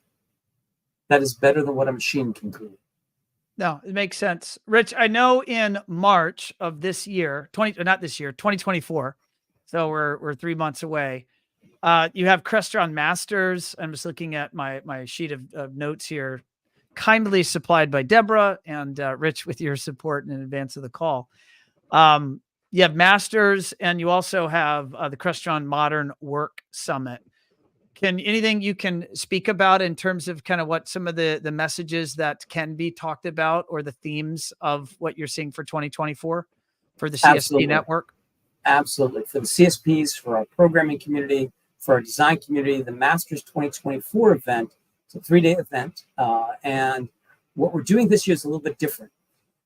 that is better than what a machine can create. No, it makes sense. Rich, I know in March of this year, 2024, so we're 3 months away, you have Crestron Masters. I'm just looking at my sheet of notes here, kindly supplied by Deborah and Rich with your support in advance of the call. You have Masters, and you also have the Crestron Modern Work Summit. Anything you can speak about in terms of kind of what some of the messages that can be talked about or the themes of what you're seeing for 2024 for the CSP network? Absolutely. For the CSPs, for our programming community, for our design community, the Masters 2024 event, it's a 3-day event. And what we're doing this year is a little bit different.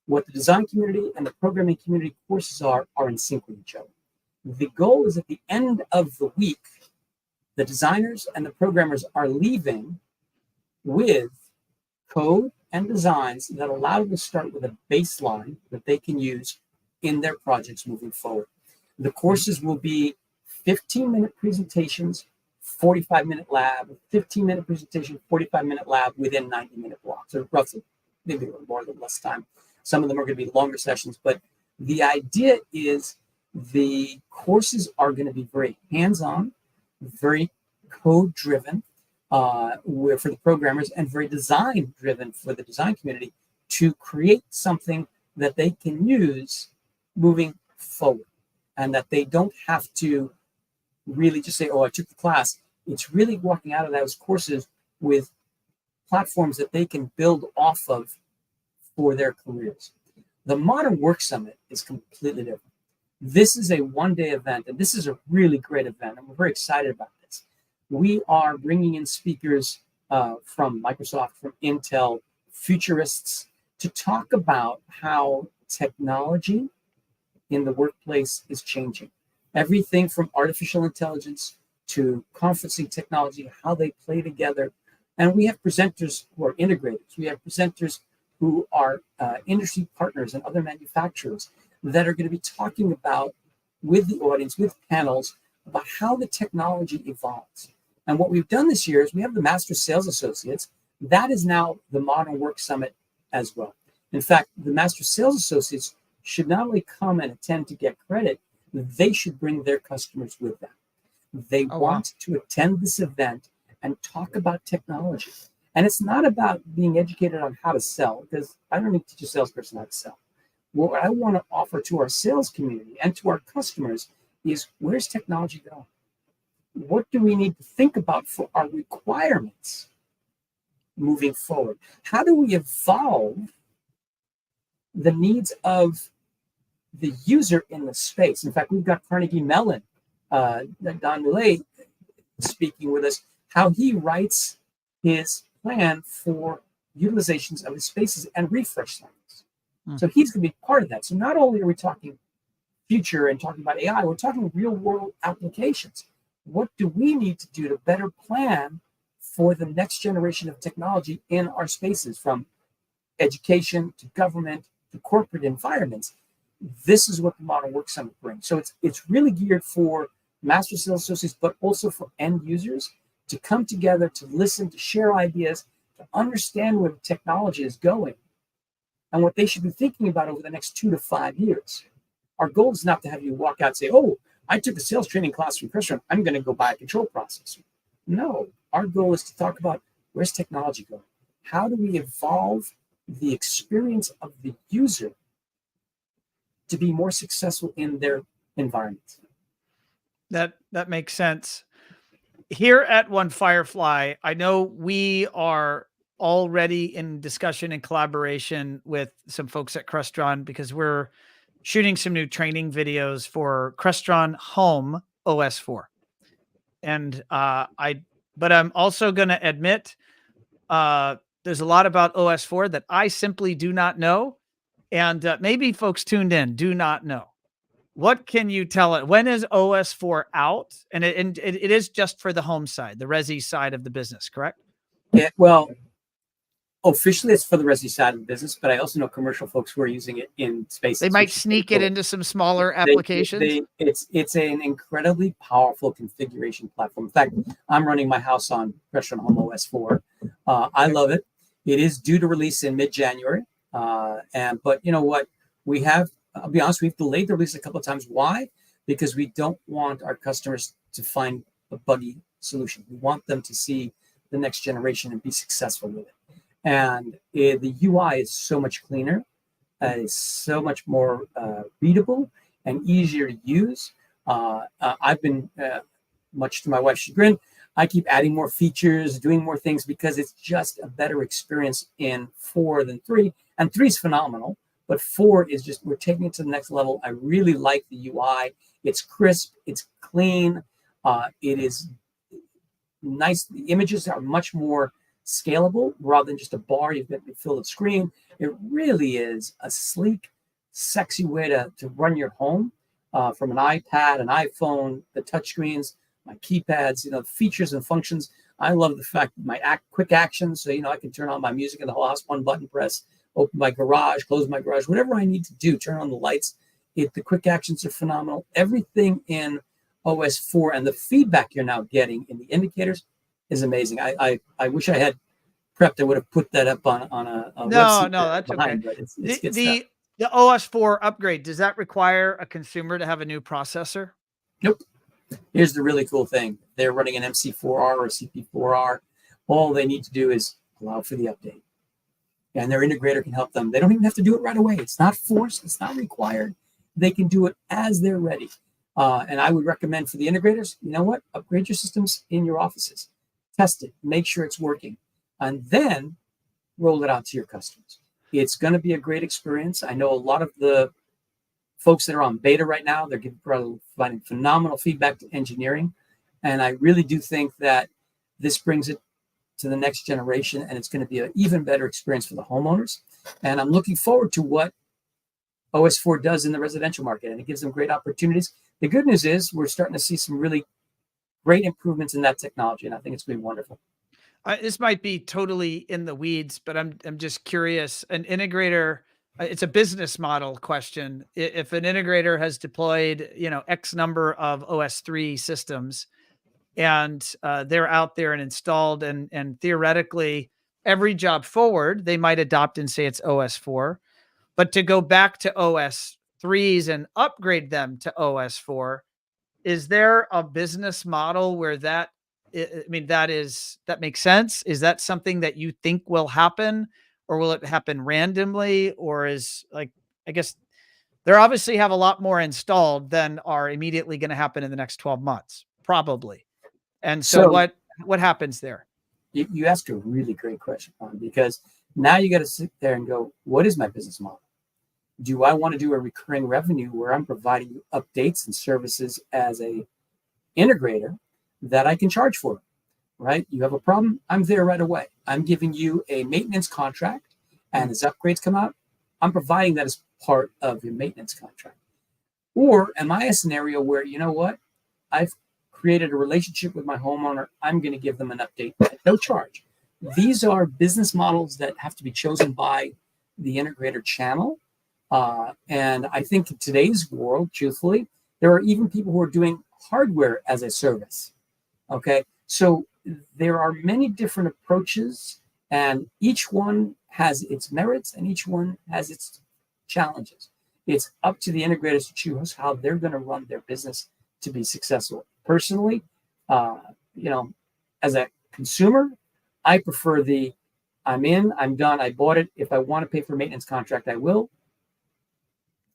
What the design community and the programming community courses are in sync with each other. The goal is at the end of the week, the designers and the programmers are leaving with code and designs that allow them to start with a baseline that they can use in their projects moving forward. The courses will be 15-minute presentations, 45-minute lab, 15-minute presentation, 45-minute lab within 90-minute blocks, or roughly, maybe a little more than less time. Some of them are going to be longer sessions, but the idea is the courses are going to be very hands-on, very code-driven for the programmers, and very design-driven for the design community to create something that they can use moving forward, and that they don't have to really just say, oh, I took the class. It's really walking out of those courses with platforms that they can build off of for their careers. The Modern Work Summit is completely different. This is a one-day event, and this is a really great event, and we're very excited about this. We are bringing in speakers from Microsoft, from Intel, futurists, to talk about how technology in the workplace is changing. Everything from artificial intelligence to conferencing technology, how they play together. And we have presenters who are integrators. We have presenters who are industry partners and other manufacturers that are going to be talking about, with the audience, with panels, about how the technology evolves. And what we've done this year is we have the Master Sales Associates. That is now the Modern Work Summit as well. In fact, the Master Sales Associates should not only come and attend to get credit, they should bring their customers with them. They want to attend this event and talk about technology. And it's not about being educated on how to sell, because I don't need to teach a salesperson how to sell. What I want to offer to our sales community and to our customers is, where's technology going? What do we need to think about for our requirements moving forward? How do we evolve the needs of the user in the space? In fact, we've got Carnegie Mellon, Don Millay, speaking with us, how he writes his plan for utilizations of his spaces and refresh cycles. So he's going to be part of that. So not only are we talking future and talking about AI, we're talking real world applications. What do we need to do to better plan for the next generation of technology in our spaces, from education to government to corporate environments? This is what the Modern Work Summit brings. So it's really geared for Master Sales Associates, but also for end users to come together, to listen, to share ideas, to understand where the technology is going and what they should be thinking about over the next 2 to 5 years. Our goal is not to have you walk out and say, oh, I took a sales training class from Crestron, I'm going to go buy a control processor. No, our goal is to talk about, where's technology going? How do we evolve the experience of the user to be more successful in their environment? That makes sense. Here at One Firefly, I know we are already in discussion and collaboration with some folks at Crestron, because we're shooting some new training videos for Crestron Home OS 4. And but I'm also going to admit, there's a lot about OS 4 that I simply do not know. And maybe folks tuned in do not know. What can you tell it? When is OS 4 out? And it is just for the home side, the Resi side of the business, correct? Yeah, well, officially it's for the Resi side of the business, but I also know commercial folks who are using it in spaces. They might sneak it into some smaller applications. It's an incredibly powerful configuration platform. In fact, I'm running my house on Crestron Home OS 4. I love it. It is due to release in mid-January. But you know what? I'll be honest, we've delayed the release a couple of times. Why? Because we don't want our customers to find a buggy solution. We want them to see the next generation and be successful with it. And the UI is so much cleaner. It's so much more readable and easier to use. I've been, much to my wife's chagrin, I keep adding more features, doing more things, because it's just a better experience in 4 than 3. And 3 is phenomenal. But 4 is just, we're taking it to the next level. I really like the UI. It's crisp. It's clean. It is nice. The images are much more scalable rather than just a bar you've got to fill the screen. It really is a sleek, sexy way to run your home from an iPad, an iPhone, the touchscreens, my keypads, features and functions. I love the fact that my quick actions, so, I can turn on my music in the whole house, one button press, open my garage, close my garage, whatever I need to do, turn on the lights. The quick actions are phenomenal. Everything in OS 4 and the feedback you're now getting in the indicators is amazing. I wish I had prepped. I would have put that up on a website. No, that's behind, okay. But it's good stuff. The OS 4 upgrade, does that require a consumer to have a new processor? Nope. Here's the really cool thing. They're running an MC4R or CP4R. All they need to do is allow for the update. And their integrator can help them. They don't even have to do it right away. It's not forced. It's not required. They can do it as they're ready. And I would recommend for the integrators, you know what? Upgrade your systems in your offices. Test it. Make sure it's working. And then roll it out to your customers. It's going to be a great experience. I know a lot of the folks that are on beta right now, they're providing phenomenal feedback to engineering. And I really do think that this brings it to the next generation, and it's going to be an even better experience for the homeowners. And I'm looking forward to what OS4 does in the residential market, and it gives them great opportunities. The good news is we're starting to see some really great improvements in that technology, and I think it's been wonderful. This might be totally in the weeds, but I'm just curious. An integrator, it's a business model question. If an integrator has deployed, X number of OS3 systems, and they're out there and installed, and theoretically every job forward, they might adopt and say it's OS4, but to go back to OS3s and upgrade them to OS4, is there a business model where that that makes sense? Is that something that you think will happen, or will it happen randomly? Or is, like, I guess they obviously have a lot more installed than are immediately going to happen in the next 12 months, probably. And so what happens there? You ask a really great question, Ron, because now you got to sit there and go, what is my business model? Do I want to do a recurring revenue where I'm providing you updates and services as a integrator that I can charge for, right? You have a problem, I'm there right away. I'm giving you a maintenance contract, and as upgrades come out, I'm providing that as part of your maintenance contract. Or am I a scenario where, you know what, I've created a relationship with my homeowner, I'm going to give them an update at no charge. These are business models that have to be chosen by the integrator channel. And I think in today's world, truthfully, there are even people who are doing hardware as a service. Okay, so there are many different approaches, and each one has its merits and each one has its challenges. It's up to the integrators to choose how they're going to run their business to be successful. Personally, as a consumer, I prefer I'm in, I'm done, I bought it. If I want to pay for a maintenance contract, I will.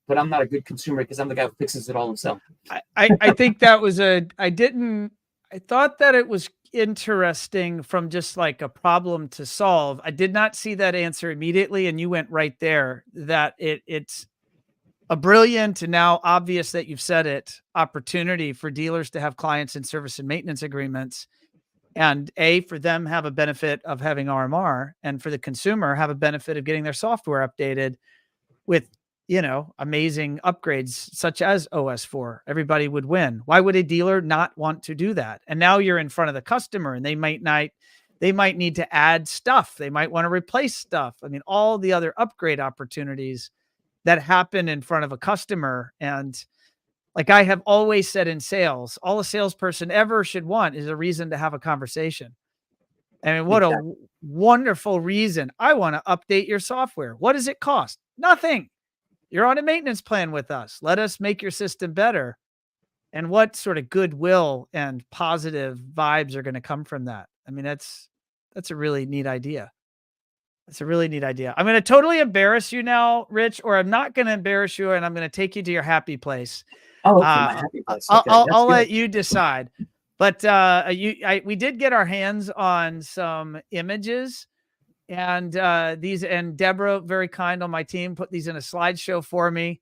But I'm not a good consumer because I'm the guy who fixes it all himself. I think that was I thought that it was interesting from just like a problem to solve. I did not see that answer immediately, and you went right there, that it's a brilliant, and now obvious that you've said it, opportunity for dealers to have clients in service and maintenance agreements, and for them have a benefit of having RMR, and for the consumer have a benefit of getting their software updated with, amazing upgrades such as OS4. Everybody would win. Why would a dealer not want to do that? And now you're in front of the customer, and they might need to add stuff. They might want to replace stuff. I mean, all the other upgrade opportunities that happen in front of a customer. And like I have always said in sales, all a salesperson ever should want is a reason to have a conversation. I mean, what a wonderful reason. I want to update your software. What does it cost? Nothing. You're on a maintenance plan with us. Let us make your system better. And what sort of goodwill and positive vibes are going to come from that? I mean, that's a really neat idea. That's a really neat idea. I'm going to totally embarrass you now, Rich, or I'm not going to embarrass you, and I'm going to take you to your happy place. Oh, okay, my happy place. Okay, I'll let you decide. But we did get our hands on some images, and Deborah, very kind on my team, put these in a slideshow for me.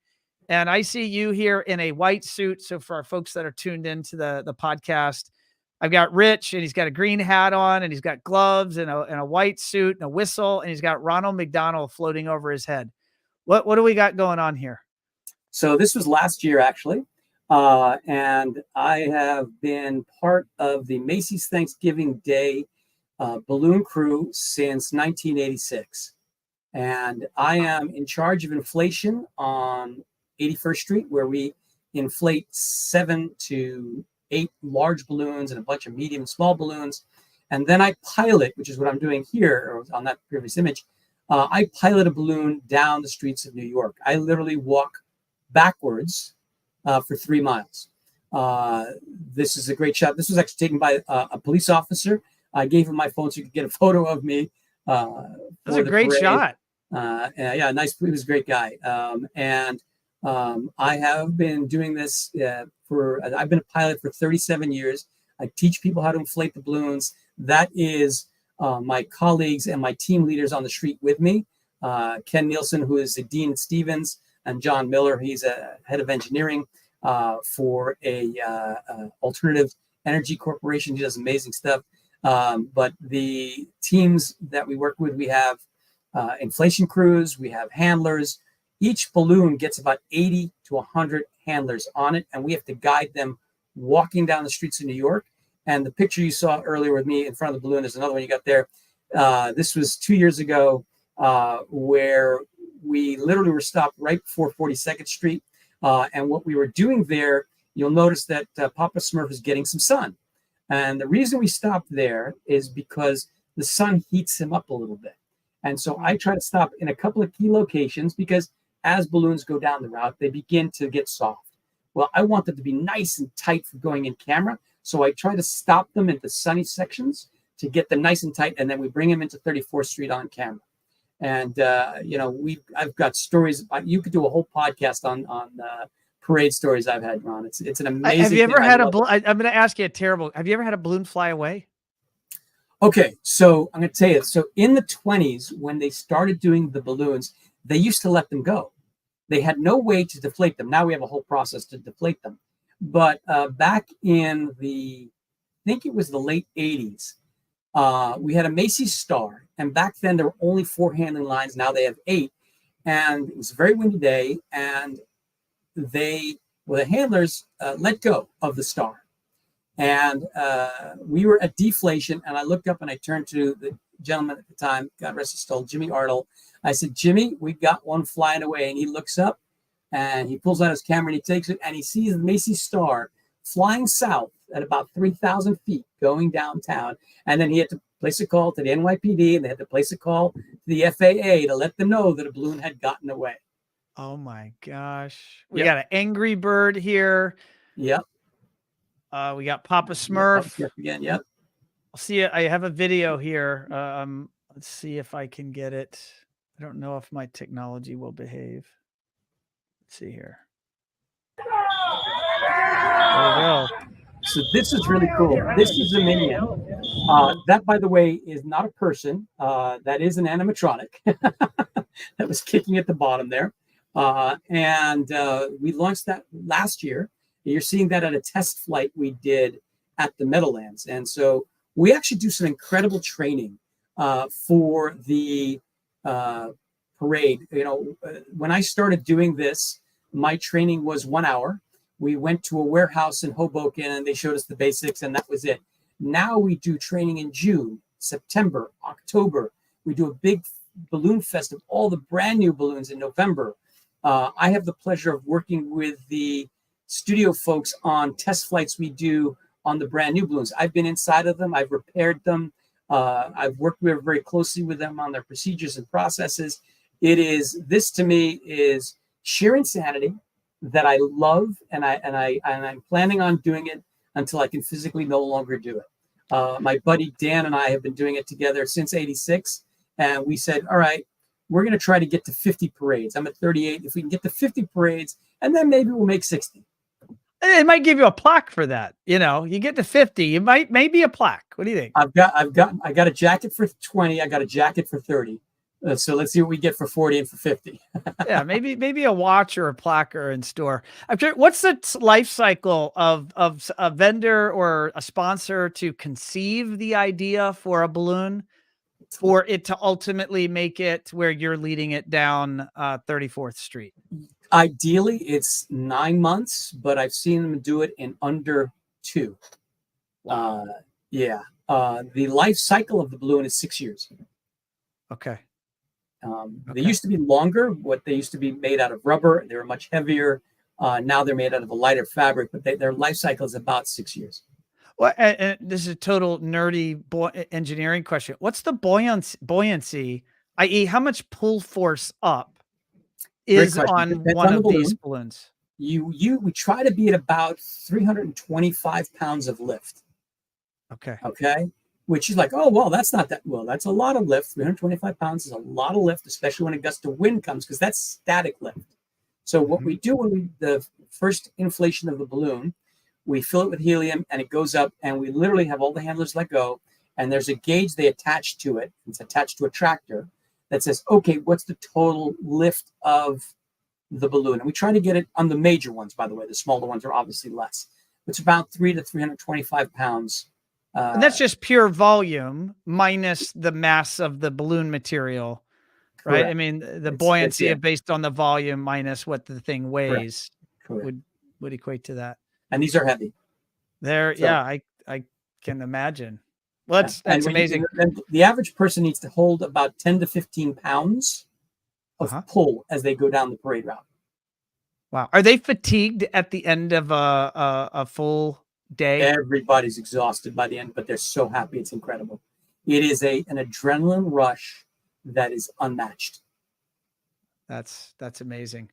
And I see you here in a white suit. So for our folks that are tuned into the podcast, I've got Rich, and he's got a green hat on, and he's got gloves and a white suit and a whistle, and he's got Ronald McDonald floating over his head. What do we got going on here? So this was last year, actually. And I have been part of the Macy's Thanksgiving Day balloon crew since 1986. And I am in charge of inflation on 81st Street, where we inflate 7 to 8 large balloons and a bunch of medium and small balloons. And then I pilot, which is what I'm doing here, or on that previous image. I pilot a balloon down the streets of New York. I literally walk backwards for 3 miles. This is a great shot. This was actually taken by a police officer. I gave him my phone so he could get a photo of me. That's a great shot. Yeah, nice. He was a great guy. I have been doing this I've been a pilot for 37 years. I teach people how to inflate the balloons. That is my colleagues and my team leaders on the street with me. Ken Nielsen, who is the Dean at Stevens, and John Miller, he's a head of engineering for a alternative energy corporation. He does amazing stuff. But the teams that we work with, we have inflation crews, we have handlers. Each balloon gets about 80 to 100 handlers on it, and we have to guide them walking down the streets of New York. And the picture you saw earlier with me in front of the balloon, there's another one you got there. This was 2 years ago, where we literally were stopped right before 42nd Street. And what we were doing there, you'll notice that Papa Smurf is getting some sun. And the reason we stopped there is because the sun heats him up a little bit. And so I try to stop in a couple of key locations because as balloons go down the route, they begin to get soft. Well, I want them to be nice and tight for going in camera. So I try to stop them into sunny sections to get them nice and tight. And then we bring them into 34th Street on camera. And, I've got stories. You could do a whole podcast on parade stories I've had, Ron. It's an amazing. Have you ever had a balloon? I'm going to ask you a terrible. Have you ever had a balloon fly away? Okay, so I'm going to tell you. So in the 20s, when they started doing the balloons, they used to let them go. They had no way to deflate them. Now we have a whole process to deflate them. But back in I think it was the late 80s, we had a Macy's Star. And back then there were only 4 handling lines. Now they have 8. And it was a very windy day. And the handlers let go of the Star. And we were at deflation. And I looked up and I turned to the gentleman at the time, God rest his soul, Jimmy Arnold. I said, Jimmy, we got one flying away. And he looks up and he pulls out his camera and he takes it and he sees the Macy's Star flying south at about 3,000 feet going downtown. And then he had to place a call to the NYPD and they had to place a call to the FAA to let them know that a balloon had gotten away. Oh my gosh. We got an Angry Bird here. Yep. We got Papa Smurf. Yep. Again. Yep. I'll see it. I have a video here. Let's see if I can get it. I don't know if my technology will behave. Let's see here. There we go. So this is really cool. This is a minion. That, by the way, is not a person. That is an animatronic that was kicking at the bottom there. And we launched that last year. You're seeing that at a test flight we did at the Meadowlands. And so we actually do some incredible training for the parade. When I started doing this, my training was 1 hour. We went to a warehouse in Hoboken and they showed us the basics and that was it. Now we do training in June, September, October. We do a big balloon fest of all the brand new balloons in November. I have the pleasure of working with the studio folks on test flights we do on the brand new balloons. I've been inside of them. I've repaired them. I've worked very closely with them on their procedures and processes. This to me is sheer insanity that I love, and I'm planning on doing it until I can physically no longer do it. My buddy Dan and I have been doing it together since '86, and we said, all right, we're going to try to get to 50 parades. I'm at 38. If we can get to 50 parades, and then maybe we'll make 60. It might give you a plaque for that. You get to 50, you maybe a plaque. What do you think? I got a jacket for 20. I got a jacket for 30. So let's see what we get for 40 and for 50. Yeah, maybe a watch or a plaque are in store. I'm sure. What's the life cycle of a vendor or a sponsor to conceive the idea for a balloon, for it to ultimately make it where you're leading it down 34th Street? Ideally, it's 9 months, but I've seen them do it in under 2. The life cycle of the balloon is 6 years. Okay. They used to be longer. They used to be made out of rubber. They were much heavier. Now they're made out of a lighter fabric, but their life cycle is about 6 years. Well, and this is a total nerdy engineering question. What's the buoyancy, i.e., how much pull force up is on one of these balloons? We try to be at about 325 pounds of lift. Okay. Which is like, oh, well, that's not that. Well, that's a lot of lift. 325 pounds is a lot of lift, especially when a gust of wind comes, because that's static lift. So what we do when the first inflation of the balloon, we fill it with helium and it goes up and we literally have all the handlers let go. And there's a gauge they attach to it. It's attached to a tractor that says, okay, what's the total lift of the balloon? And we try to get it on the major ones, by the way. The smaller ones are obviously less. It's about 3 to 325 pounds. And that's just pure volume minus the mass of the balloon material, right? Correct. I mean, the buoyancy based on the volume minus what the thing weighs Correct. would equate to that. And these are heavy. Yeah, I can imagine. Well, that's amazing. The average person needs to hold about 10 to 15 pounds of pull as they go down the parade route. Wow. Are they fatigued at the end of a full day? Everybody's exhausted by the end, but they're so happy. It's incredible. It is an adrenaline rush that is unmatched. That's amazing.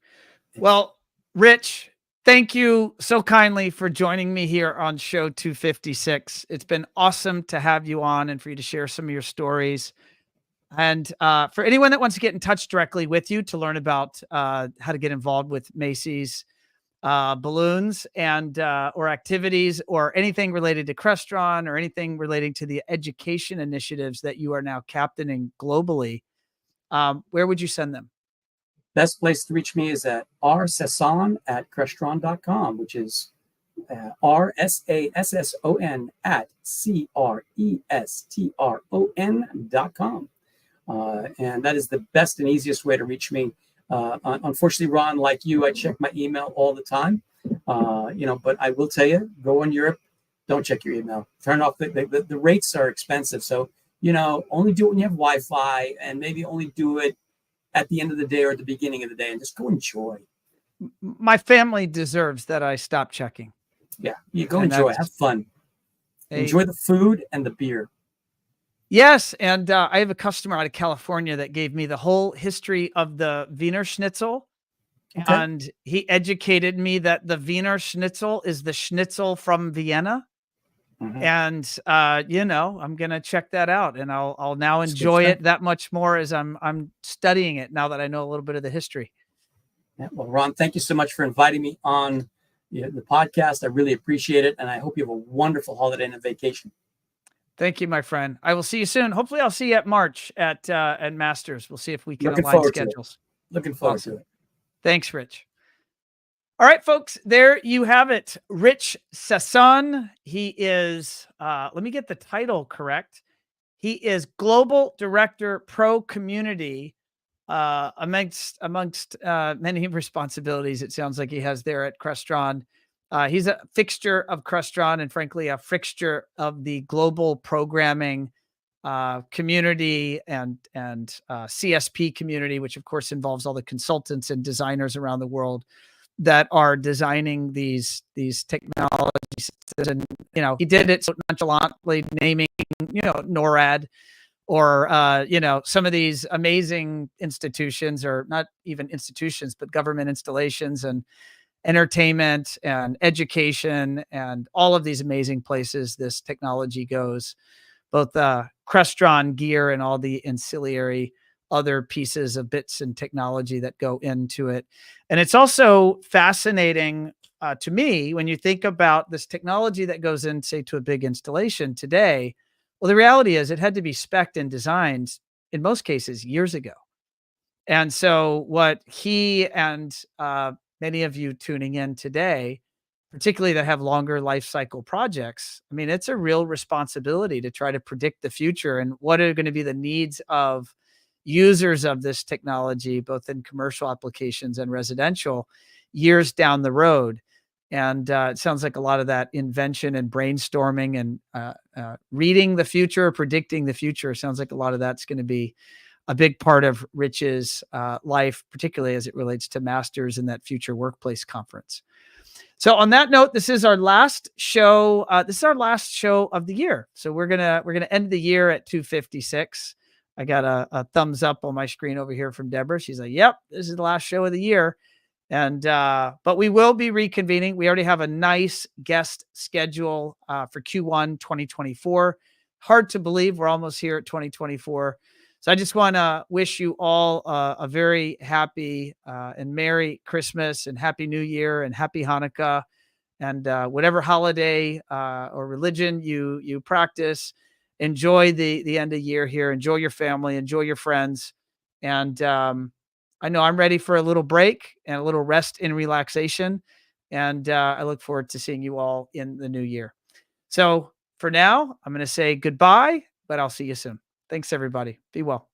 Well, Rich, thank you so kindly for joining me here on show 256. It's been awesome to have you on and for you to share some of your stories. And for anyone that wants to get in touch directly with you to learn about how to get involved with Macy's balloons and or activities or anything related to Crestron or anything relating to the education initiatives that you are now captaining globally, where would you send them? Best place to reach me is at rsasson@crestron.com, which is RSASSON at CRESTRON.com. And that is the best and easiest way to reach me. Unfortunately, Ron, like you, I check my email all the time. But I will tell you, go in Europe, don't check your email. Turn off the rates are expensive. So, only do it when you have Wi-Fi, and maybe only do it at the end of the day or at the beginning of the day, and just go enjoy. My family deserves that I stop checking. Yeah, you go enjoy, have fun. Enjoy the food and the beer. Yes, and I have a customer out of California that gave me the whole history of the Wiener Schnitzel, and he educated me that the Wiener Schnitzel is the schnitzel from Vienna. And I'm gonna check that out, and I'll now enjoy it that much more as I'm studying it now that I know a little bit of the history. Yeah, well, Ron, thank you so much for inviting me on the podcast. I really appreciate it, and I hope you have a wonderful holiday and a vacation. Thank you, my friend. I will see you soon. Hopefully, I'll see you at March at Masters. We'll see if we can align schedules. Looking forward to it. Thanks, Rich. All right, folks, there you have it. Rich Sasson. He is, let me get the title correct. He is Global Director Pro Community, amongst many responsibilities it sounds like he has there at Crestron. He's a fixture of Crestron and frankly, a fixture of the global programming community and CSP community, which of course involves all the consultants and designers around the world that are designing these technologies. And, he did it so nonchalantly naming, NORAD or, some of these amazing institutions, or not even institutions, but government installations and entertainment and education and all of these amazing places this technology goes, both Crestron gear and all the ancillary other pieces of bits and technology that go into it. And it's also fascinating to me when you think about this technology that goes in, say, to a big installation today. Well, the reality is it had to be spec'd and designed in most cases years ago. And so what he and many of you tuning in today, particularly that have longer life cycle projects, I mean, it's a real responsibility to try to predict the future and what are going to be the needs of users of this technology, both in commercial applications and residential, years down the road. And it sounds like a lot of that invention and brainstorming and reading the future, predicting the future, sounds like a lot of that's going to be a big part of Rich's life, particularly as it relates to Masters and that future workplace conference. So on that note, this is our last show. This is our last show of the year. So we're gonna end the year at 256. I got a thumbs up on my screen over here from Deborah. She's like, "Yep, this is the last show of the year." And but we will be reconvening. We already have a nice guest schedule for Q1 2024. Hard to believe we're almost here at 2024. So I just want to wish you all a very happy and Merry Christmas and Happy New Year and Happy Hanukkah and whatever holiday or religion you practice. Enjoy the end of year here. Enjoy your family. Enjoy your friends. And I know I'm ready for a little break and a little rest and relaxation. And I look forward to seeing you all in the new year. So for now, I'm going to say goodbye, but I'll see you soon. Thanks, everybody. Be well.